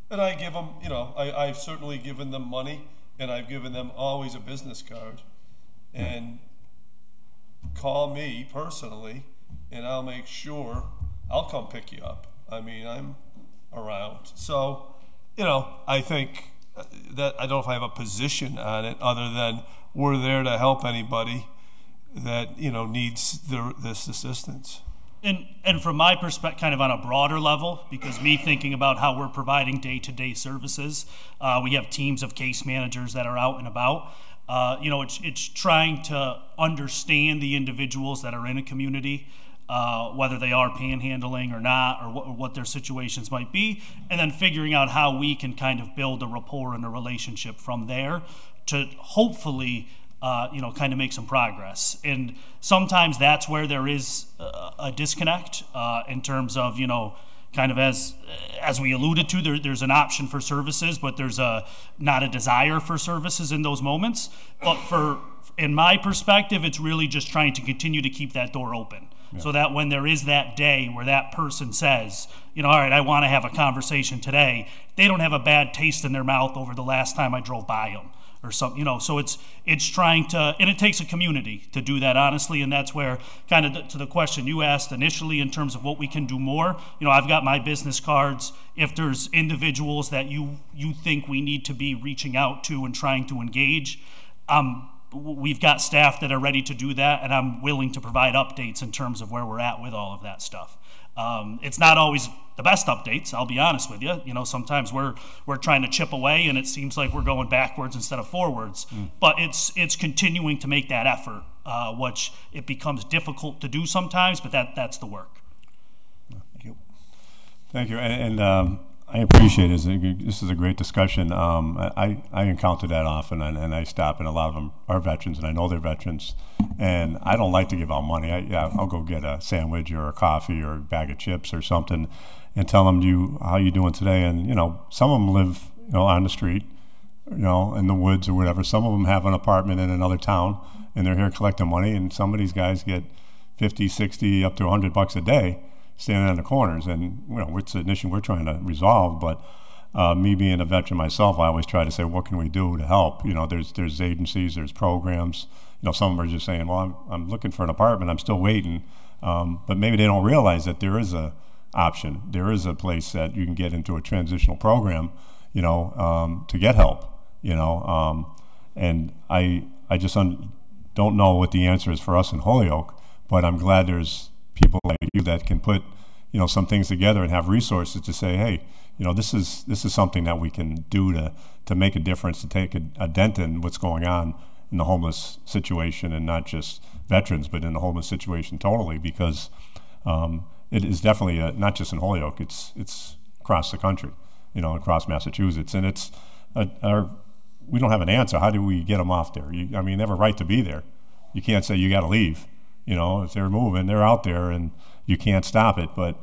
And I give them, I've certainly given them money, and I've given them always a business card. And call me personally, and I'll make sure I'll come pick you up. I'm around. So, I think that I don't know if I have a position on it other than we're there to help anybody that, needs this assistance. And from my perspective, kind of on a broader level, because me thinking about how we're providing day-to-day services, we have teams of case managers that are out and about. It's trying to understand the individuals that are in a community, whether they are panhandling or not, or what their situations might be, and then figuring out how we can kind of build a rapport and a relationship from there to hopefully kind of make some progress. And sometimes that's where there is a disconnect in terms of, kind of as we alluded to, there's an option for services, but there's not a desire for services in those moments. But in my perspective, it's really just trying to continue to keep that door open. Yeah. So that when there is that day where that person says, all right, I want to have a conversation today, they don't have a bad taste in their mouth over the last time I drove by them. Or something, so it's trying to, and it takes a community to do that, honestly, and that's where kind of to the question you asked initially in terms of what we can do more. I've got my business cards. If there's individuals that you think we need to be reaching out to and trying to engage, we've got staff that are ready to do that, and I'm willing to provide updates in terms of where we're at with all of that stuff. It's not always the best updates, I'll be honest with you. Sometimes we're trying to chip away and it seems like we're going backwards instead of forwards. But it's continuing to make that effort, which it becomes difficult to do sometimes, but that's the work. Thank you. And I appreciate it. This is a great discussion. I encounter that often, and I stop, and a lot of them are veterans, and I know they're veterans. And I don't like to give out money. I'll go get a sandwich or a coffee or a bag of chips or something, and tell them, how you doing today? And some of them live, on the street, in the woods or whatever. Some of them have an apartment in another town, and they're here collecting money. And some of these guys get 50, 60, up to $100 a day, standing on the corners, and it's an issue we're trying to resolve. But me being a veteran myself, I always try to say, what can we do to help? There's agencies, there's programs. Some of them are just saying, well, I'm looking for an apartment, I'm still waiting. But maybe they don't realize that there is a option. There is a place that you can get into a transitional program, to get help. And I just don't know what the answer is for us in Holyoke, but I'm glad there's people like you that can put, some things together and have resources to say, hey, this is something that we can do to make a difference, to take a dent in what's going on in the homeless situation, and not just veterans, but in the homeless situation totally, because it is definitely not just in Holyoke, it's across the country, across Massachusetts, and we don't have an answer. How do we get them off there? They have a right to be there. You can't say you got to leave. If they're moving, they're out there, and you can't stop it. But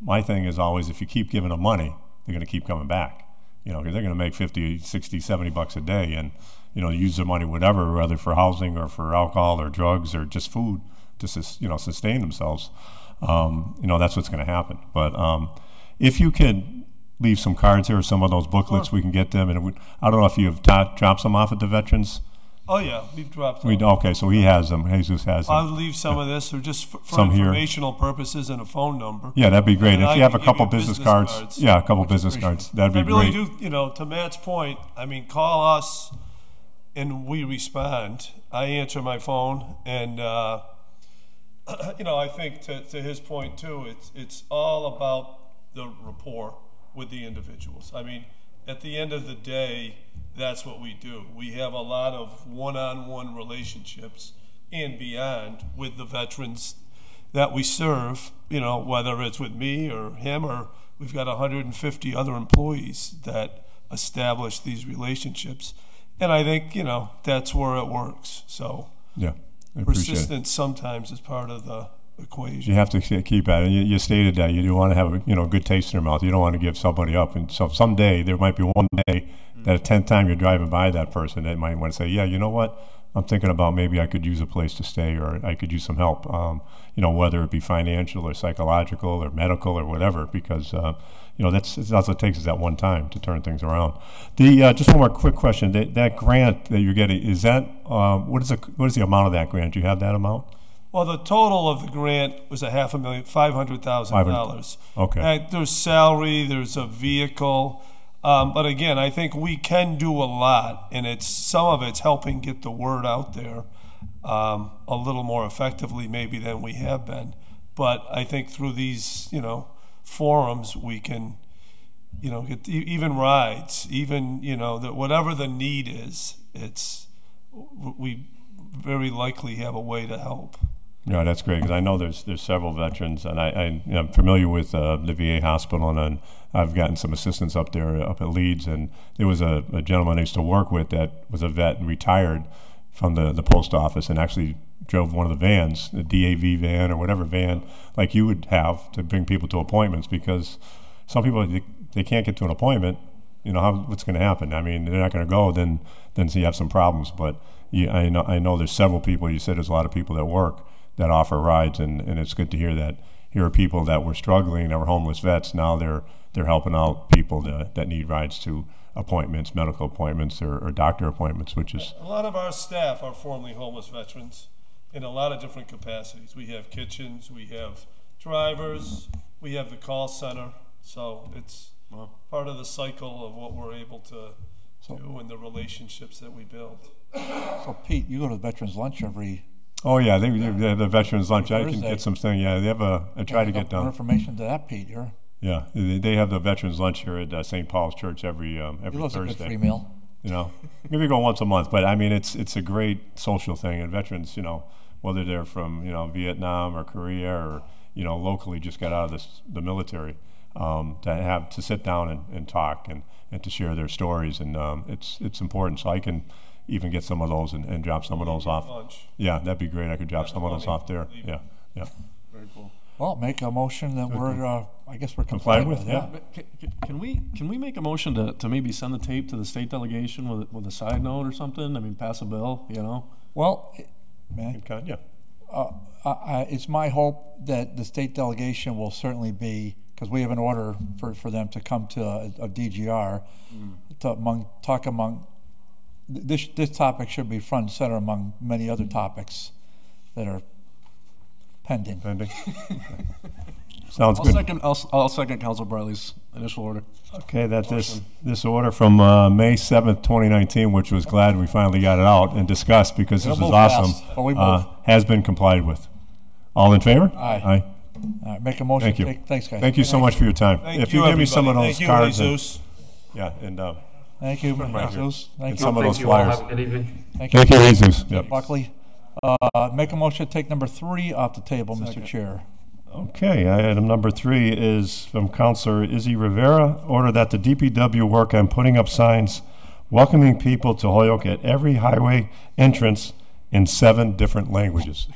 my thing is always, if you keep giving them money, they're going to keep coming back. Because they're going to make 50, 60, 70 bucks a day, and use their money whatever, whether for housing or for alcohol or drugs or just food to sustain themselves. That's what's going to happen. But if you could leave some cards here or some of those booklets, we can get them. And I don't know if you've dropped some off at the veterans. Oh yeah, we've dropped them. Okay, so he has them. Jesus has them. I'll leave some of this, or just for informational purposes, and a phone number. Yeah, that'd be great. And if you have a couple business cards, a couple business cards, that'd be great. I really do, to Matt's point, call us and we respond. I answer my phone, and I think to his point too, it's all about the rapport with the individuals. At the end of the day, that's what we do. We have a lot of one-on-one relationships and beyond with the veterans that we serve, whether it's with me or him, or we've got 150 other employees that establish these relationships. And I think, that's where it works. So yeah, persistence sometimes is part of the equation. You have to keep at it. You stated that you do want to have a good taste in your mouth. You don't want to give somebody up. And so someday, there might be one day that 10th time you're driving by that person, they might want to say, yeah, you know what? I'm thinking about maybe I could use a place to stay, or I could use some help, whether it be financial or psychological or medical or whatever, because, that's all it takes is that one time to turn things around. Just one more quick question. That grant that you're getting, is that, what is the amount of that grant? Do you have that amount? Well, the total of the grant was $500,000. Okay. There's salary, there's a vehicle. But again, I think we can do a lot, and some of it's helping get the word out there a little more effectively maybe than we have been. But I think through these, forums, we can, get even rides, even, whatever the need is, we very likely have a way to help. Yeah, that's great, because I know there's several veterans, and I'm familiar with the VA hospital, and I've gotten some assistance up there up at Leeds, and there was a gentleman I used to work with that was a vet and retired from the post office, and actually drove one of the vans, the DAV van or whatever van like you would have to bring people to appointments, because some people, they can't get to an appointment. What's going to happen? They're not going to go, then so you have some problems. But I know there's several people. You said there's a lot of people that work that offer rides, and it's good to hear that. Here are people that were struggling, that were homeless vets. Now they're helping out people that need rides to appointments, medical appointments, or doctor appointments, which is... A lot of our staff are formerly homeless veterans in a lot of different capacities. We have kitchens, we have drivers, we have the call center. So it's part of the cycle of what we're able to do and the relationships that we build. So Pete, you go to the Veterans Lunch every... Oh yeah, they have the Veterans Lunch. I can get some thing. Yeah, they have I try to get down. More information to that, Pete. Yeah, they have the Veterans Lunch here at St. Paul's Church every Thursday. A good free meal. Maybe go once a month, but it's a great social thing. And veterans, whether they're from Vietnam or Korea or locally just got out of the military, to sit down and talk and to share their stories, and it's important. So I can even get some of those and drop some of those off. Lunch. Yeah, that'd be great. I could drop some of those off there. Yeah, yeah. Very cool. Well, make a motion that we're, I guess we're Complied compliant with, with. yeah. Can we make a motion to maybe send the tape to the state delegation with a side note or something? I mean, pass a bill, you know? Well, man, Yeah. it's my hope that the state delegation will certainly be, because we have an order for them to come to a DGR to talk among this topic should be front and center among many other topics that are pending. Sounds good. I'll second Council Barley's initial order. Okay, that this order from May 7th, 2019, which was glad we finally got it out and discussed because this was awesome, has been complied with. All in favor? Aye. Aye. All right, make a motion. Thank you. Thanks, guys. Thank you so much for your time. If you give me some of those Thank you, cards. Jesus. Yeah, and Thank you, Jesus. Thank you. some of those Thank you all. flyers. Have a good evening. Thank you. Thank you, Jesus. Yep. Buckley. Make a motion to take number 3 off the table, Mr. Chair. Okay, item number 3 is from Councilor Izzy Rivera. Order that the DPW work on putting up signs welcoming people to Holyoke at every highway entrance in 7 different languages.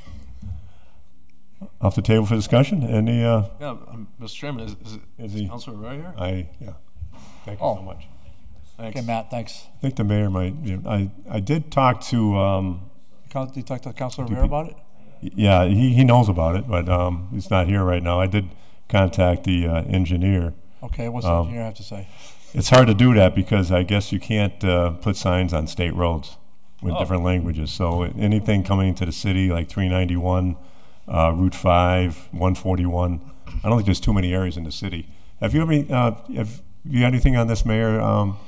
Off the table for discussion. Any? Yeah, Mr. Chairman, Is he? Councilor right here? Yeah. Thank you so much. Thanks. Okay, Matt, thanks. I think the mayor might. I did talk to. Did you talk to Councilor Rivera about it? Yeah, he knows about it, but he's not here right now. I did contact the engineer. Okay, what's the engineer have to say? It's hard to do that because I guess you can't put signs on state roads with different languages. So anything coming into the city like 391, Route 5, 141. I don't think there's too many areas in the city. Have you had anything on this, Mayor? About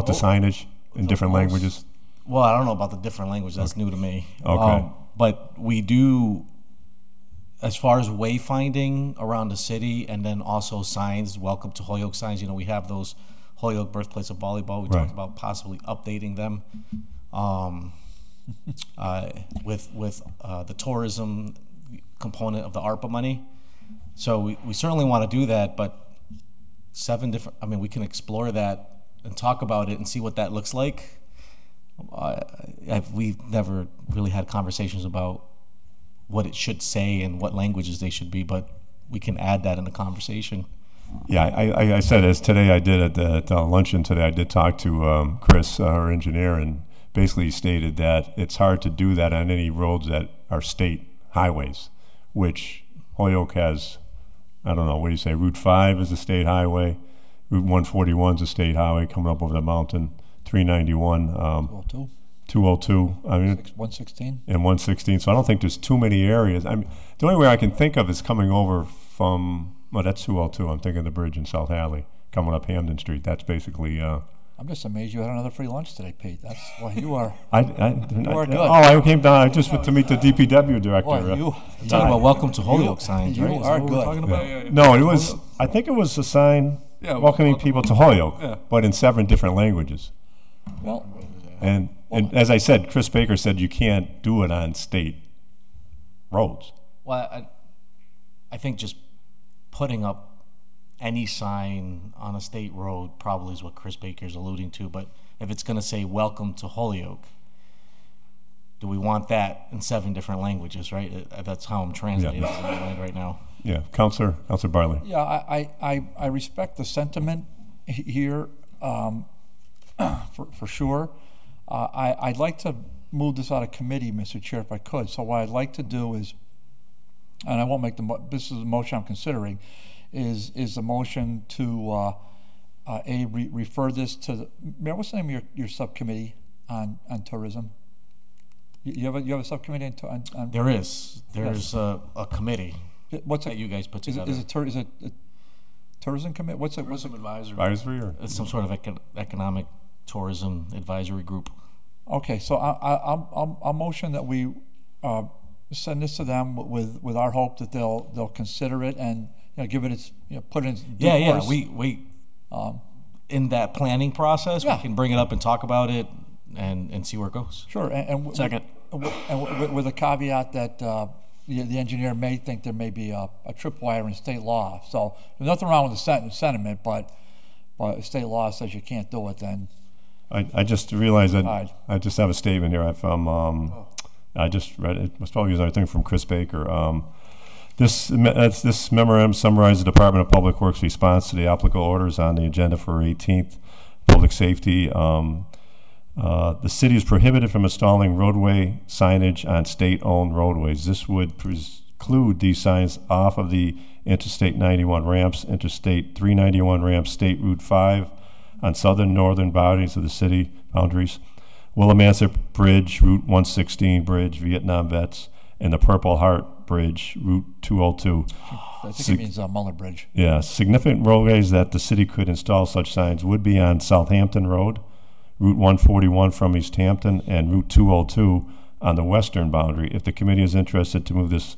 the signage in different languages? Well, I don't know about the different language. That's new to me. Okay. But we do, as far as wayfinding around the city, and then also signs, welcome to Holyoke signs. You know, we have those Holyoke birthplace of volleyball. We talked about possibly updating them with the tourism component of the ARPA money. So we certainly want to do that, but 7 different, I mean, we can explore that and talk about it and see what that looks like. We've never really had conversations about what it should say and what languages they should be, but we can add that in the conversation. Yeah, I said as today I did at the luncheon today, I did talk to Chris, our engineer, and basically stated that it's hard to do that on any roads that are state highways, which Holyoke has. I don't know, what do you say, Route 5 is a state highway, Route 141 is a state highway coming up over the mountain, 391, 202, I mean, 116 and 116. So I don't think there's too many areas. I mean, the only way I can think of is coming over from, well, that's 202. I'm thinking of the bridge in South Hadley, coming up Hamden Street. That's basically. I'm just amazed you had another free lunch today, Pete. That's why you are. You are good. Oh, I came down just to meet the DPW director. Boy, you talking about welcome to Holyoke signs, right? You are good. No, it was. I think it was a sign welcoming people to Holyoke, but in 7 different languages. Well, and as I said, Chris Baker said you can't do it on state roads. Well, I think just putting up any sign on a state road probably is what Chris Baker's alluding to, but if it's going to say welcome to Holyoke, do we want that in 7 different languages, right? That's how I'm translating it in my mind right now. Yeah, Councilor Barley. Yeah, I respect the sentiment here for sure. I'd like to move this out of committee, Mr. Chair, if I could. So what I'd like to do is, and I won't make this is the motion I'm considering, is the motion to refer this to the Mayor. What's the name of your subcommittee on tourism? You have a subcommittee on There's a committee. What's that you guys put together? Is it a tourism committee? What's it? Advisory? Or? It's some sort of economic tourism advisory group. Okay, so I'll motion that we send this to them with our hope that they'll consider it and give it its put it in due course. We in that planning process we can bring it up and talk about it and see where it goes. Sure, and second, with a caveat that the engineer may think there may be a tripwire in state law. So there's nothing wrong with the sentiment, but if state law says you can't do it, then I just realized that I just have a statement here from I just read it. Must probably use another thing from Chris Baker. This memorandum summarizes the Department of Public Works response to the applicable orders on the agenda for 18th public safety. The city is prohibited from installing roadway signage on state-owned roadways. This would preclude these signs off of the Interstate 91 ramps, Interstate 391 ramps, State Route 5 on southern northern boundaries of the city boundaries, Willimantic Bridge, Route 116 Bridge, Vietnam Vets, and the Purple Heart Bridge, Route 202. I think it means Muller Bridge. Yeah, significant roadways that the city could install such signs would be on Southampton Road, Route 141 from East Hampton, and Route 202 on the western boundary. If the committee is interested to move this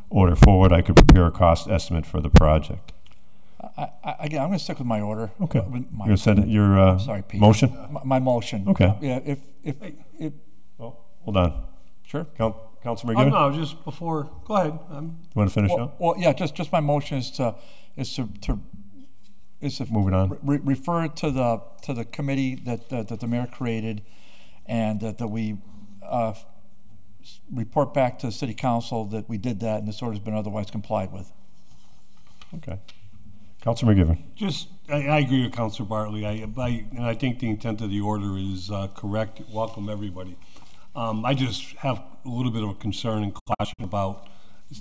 order forward, I could prepare a cost estimate for the project. Again, I'm going to stick with my order. Okay. You're going to send your sorry, Pete. Motion? My motion. Okay. Yeah. If oh, hold on. Sure. Councilor McGivern? No, just before. Go ahead. You want to finish up? Well, yeah. Just my motion is to move it on. Refer to the committee that the mayor created, and that we report back to the city council that we did that, and this order's been otherwise complied with. Okay. Councilor McGivern. Just, I agree with Councilor Bartley. And I think the intent of the order is correct. Welcome everybody. I just have a little bit of a concern and caution about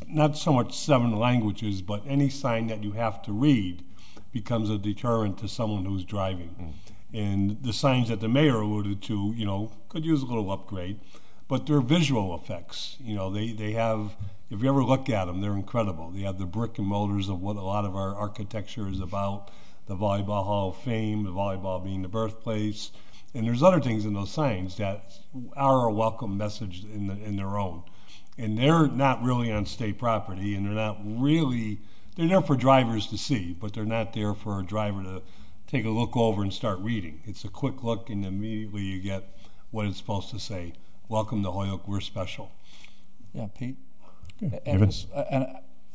not so much 7 languages, but any sign that you have to read becomes a deterrent to someone who's driving. And the signs that the mayor alluded to, you know, could use a little upgrade, but they're visual effects. You know, they have, if you ever look at them, they're incredible. They have the brick and mortars of what a lot of our architecture is about, the Volleyball Hall of Fame, the volleyball being the birthplace, and there's other things in those signs that are a welcome message in their own. And they're not really on state property, and they're not really, they're there for drivers to see, but they're not there for a driver to take a look over and start reading. It's a quick look, and immediately you get what it's supposed to say. Welcome to Holyoke, we're special. Yeah, Pete. And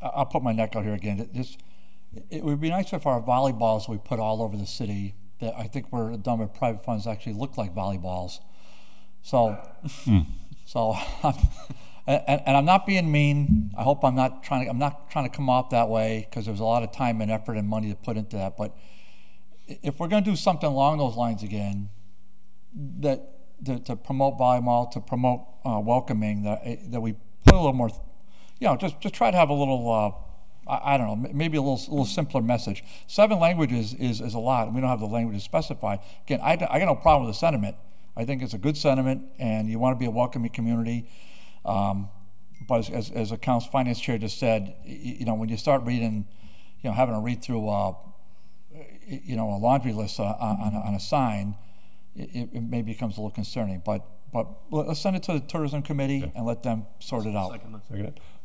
I'll put my neck out here again. It would be nice if our volleyballs we put all over the city, that I think were done with private funds, actually look like volleyballs. So, and I'm not being mean. I hope I'm not trying to come off that way, because there's a lot of time and effort and money to put into that. But if we're going to do something along those lines again, to promote volleyball, to promote welcoming, that we put a little more, you know, just try to have a little, I don't know, maybe a little simpler message. 7 languages is a lot, and we don't have the languages specified. Again, I got no problem with the sentiment. I think it's a good sentiment, and you want to be a welcoming community. But as a council finance chair just said, you know, when you start reading, you know, having to read through, you know, a laundry list on a sign, it maybe becomes a little concerning. But let's send it to the tourism committee and let them sort it out.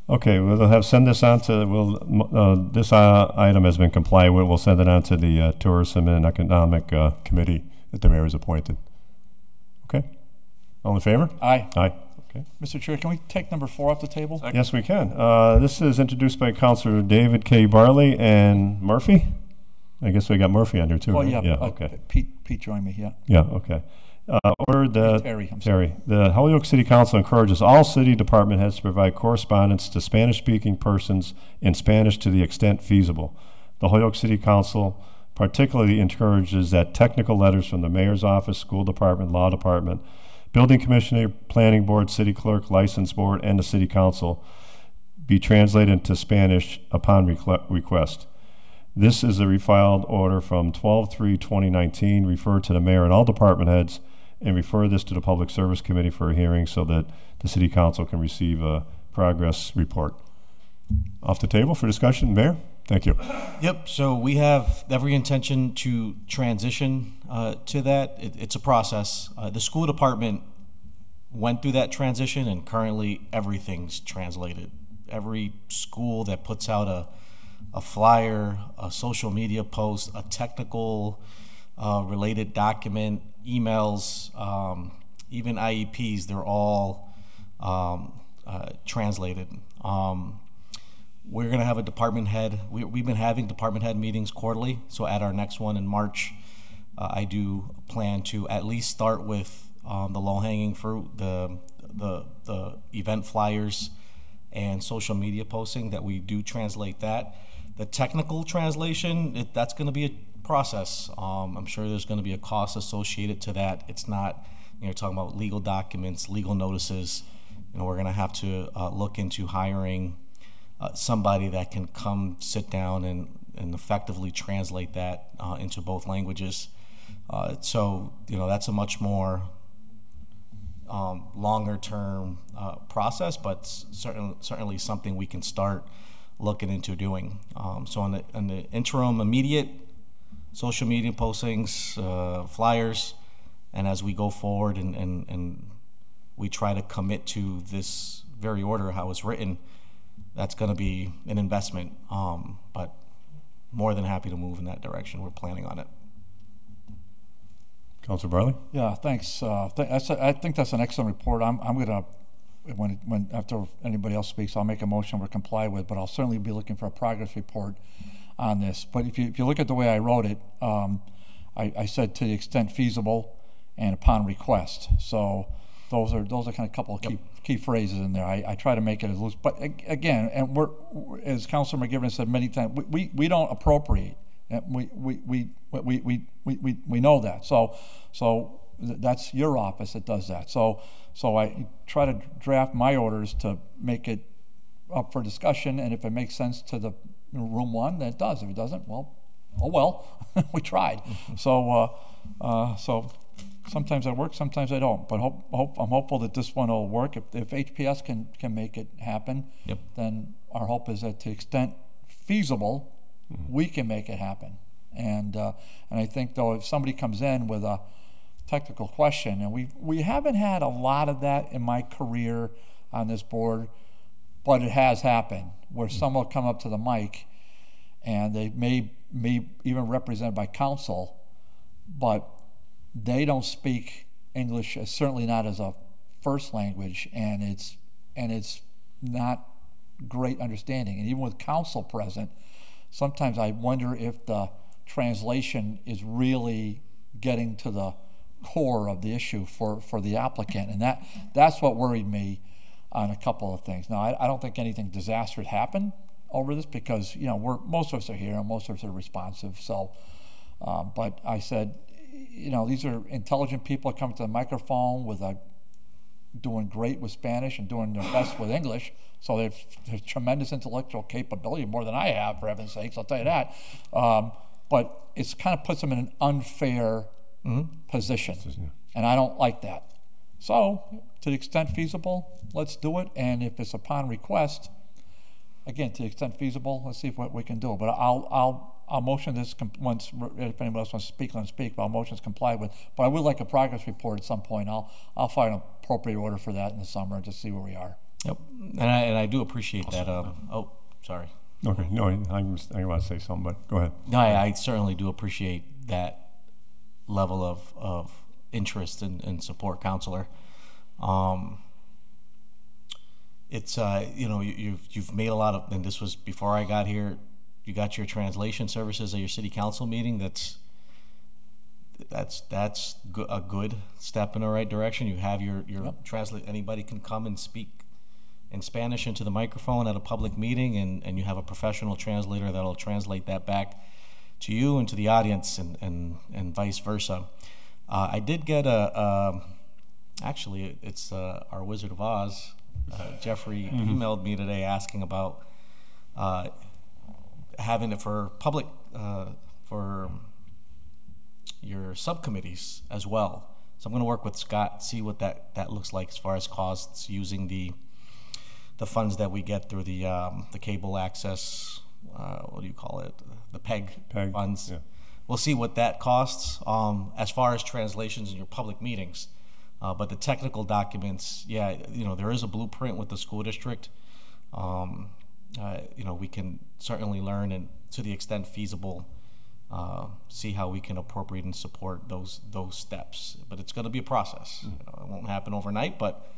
Okay, we'll send this on to, this item has been complied with. We'll send it on to the Tourism and Economic Committee that the mayor has appointed. Okay, all in favor? Aye. Aye. Okay. Mr. Chair, can we take number 4 off the table? Yes, we can. This is introduced by Councilor David K. Barley and Murphy. I guess we got Murphy on here too. Oh, right? yeah. Okay. Pete joined me. Yeah. Yeah. Okay. Order that Terry. The Holyoke City Council encourages all city department heads to provide correspondence to Spanish-speaking persons in Spanish to the extent feasible. The Holyoke City Council particularly encourages that technical letters from the mayor's office, school department, law department, building commissioner, planning board, city clerk, license board, and the city council be translated into Spanish upon request. This is a refiled order from 12/3/2019. Refer to the mayor and all department heads, and refer this to the Public Service Committee for a hearing so that the City Council can receive a progress report. Off the table for discussion, Mayor? Thank you. Yep, so we have every intention to transition to that. It's a process. The school department went through that transition, and currently everything's translated. Every school that puts out a flyer, a social media post, a technical related document, emails, even IEPs, they're all translated. We're going to have a department head. We've been having department head meetings quarterly. So at our next one in March, I do plan to at least start with the low-hanging fruit, the event flyers and social media posting, that we do translate that. The technical translation, that's going to be a process. I'm sure there's going to be a cost associated to that. It's not, you're talking about legal documents, legal notices. We're going to have to look into hiring somebody that can come sit down and effectively translate that into both languages. So, that's a much more longer term process, but certainly something we can start looking into doing. So in the interim, immediate social media postings, flyers, and as we go forward and we try to commit to this very order how it's written, that's going to be an investment, but more than happy to move in that direction. We're planning on it. Councilor Barley? Yeah, thanks. I think that's an excellent report. I'm going to, when after anybody else speaks, I'll make a motion we'll comply with, but I'll certainly be looking for a progress report on this. But if you look at the way I wrote it, I said to the extent feasible and upon request. So those are kind of a couple of key phrases in there. I try to make it as loose, but again, and as Councilor McGivern said many times, we don't appropriate. We know that. So that's your office that does that. So I try to draft my orders to make it up for discussion, and if it makes sense to the room one, then it does. If it doesn't, well, oh well, we tried. So sometimes I work, sometimes I don't. But I'm hopeful that this one will work. If HPS can make it happen, yep, then our hope is that to the extent feasible, we can make it happen. And I think though, if somebody comes in with a technical question, and we haven't had a lot of that in my career on this board, but it has happened where someone will come up to the mic and they may even represented by counsel, but they don't speak English, certainly not as a first language, and it's not great understanding. And even with counsel present, sometimes I wonder if the translation is really getting to the core of the issue for the applicant, and that's what worried me on a couple of things. Now, I don't think anything disastrous happened over this because most of us are here and most of us are responsive. So, but I said, these are intelligent people that come to the microphone with doing great with Spanish and doing their best with English. So there's tremendous intellectual capability, more than I have, for heaven's sakes, I'll tell you that. But it's kind of puts them in an unfair position, and I don't like that. So to the extent feasible, let's do it, and if it's upon request, again, to the extent feasible, let's see what we can do. But I'll motion this once, if anyone else wants to speak, let them speak, but I'll motion is complied with. But I would like a progress report at some point. I'll find an appropriate order for that in the summer to see where we are. Yep, and I do appreciate that. Oh, sorry. Okay, no, I want to say something, but go ahead. No, I certainly do appreciate that level of interest and support, Counselor. It's you've made a lot of, and this was before I got here. You got your translation services at your city council meeting. That's a good step in the right direction. You have your translate. Anybody can come and speak in Spanish into the microphone at a public meeting, and you have a professional translator that'll translate that back to you and to the audience, and vice versa. I did get actually it's our Wizard of Oz, Jeffrey, emailed me today asking about having it for public, for your subcommittees as well. So I'm going to work with Scott, see what that looks like as far as costs using the funds that we get through the cable access, what do you call it? The PEG funds. Yeah. We'll see what that costs as far as translations in your public meetings. But the technical documents, there is a blueprint with the school district. We can certainly learn, and to the extent feasible, see how we can appropriate and support those steps. But it's going to be a process. It won't happen overnight, but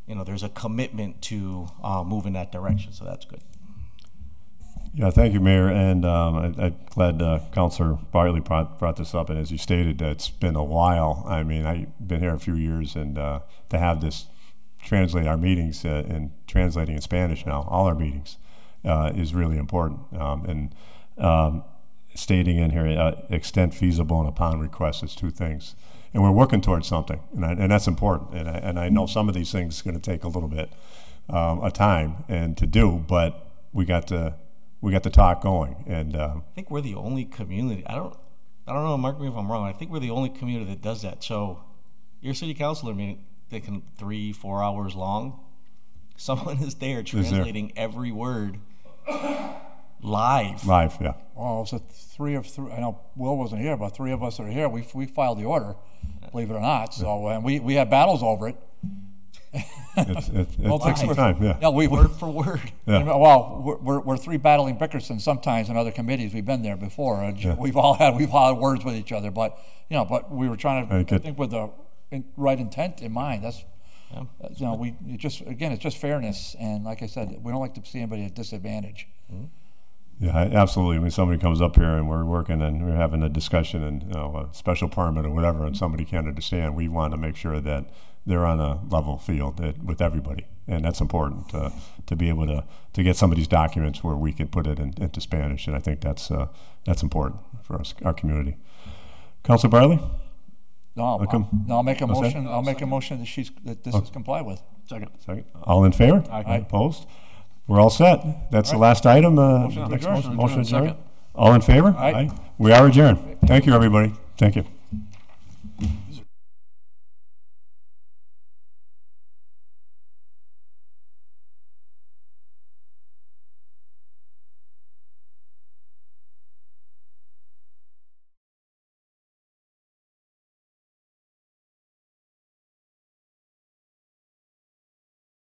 you know, there's a commitment to move in that direction. So that's good. Yeah, thank you, Mayor, and I'm glad Councilor Bartley brought this up. And as you stated, it's been a while. I mean, I've been here a few years, and to have this translate our meetings and translating in Spanish now, all our meetings, is really important. And stating in here, extent feasible and upon request is two things. And we're working towards something, and that's important. And I know some of these things are going to take a little bit of time and to do, but we got the talk going. And I think we're the only community. I don't know. Mark me if I'm wrong. I think we're the only community that does that. So your city councilor meeting, they can 3-4 hours long. Someone is there translating every word live. Live, yeah. Well, it was three. I know Will wasn't here, but 3 of us that are here. We filed the order, believe it or not. So and we had battles over it. It takes some time, yeah. Yeah, word for word. Yeah. Well, we're 3 battling Bickerson sometimes in other committees. We've been there before. And Yeah. We've all had words with each other, but but we were trying to, I think, with the right intent in mind. That's it's just fairness, and like I said, we don't like to see anybody at disadvantage. Mm-hmm. Yeah, absolutely. When somebody comes up here and we're working and we're having a discussion and a special permit or whatever, and somebody can't understand, we want to make sure that they're on a level field with everybody, and that's important to be able to get somebody's documents where we can put it into Spanish, and I think that's important for us, our community. Councilor Bartley? No, I'll make a motion. I'll make a motion that this is complied with. Second. All in favor? Aye. Opposed? We're all set. That's the last item. Motion adjourned. Second. All in favor? Aye. We are adjourned. Thank you, everybody. Thank you.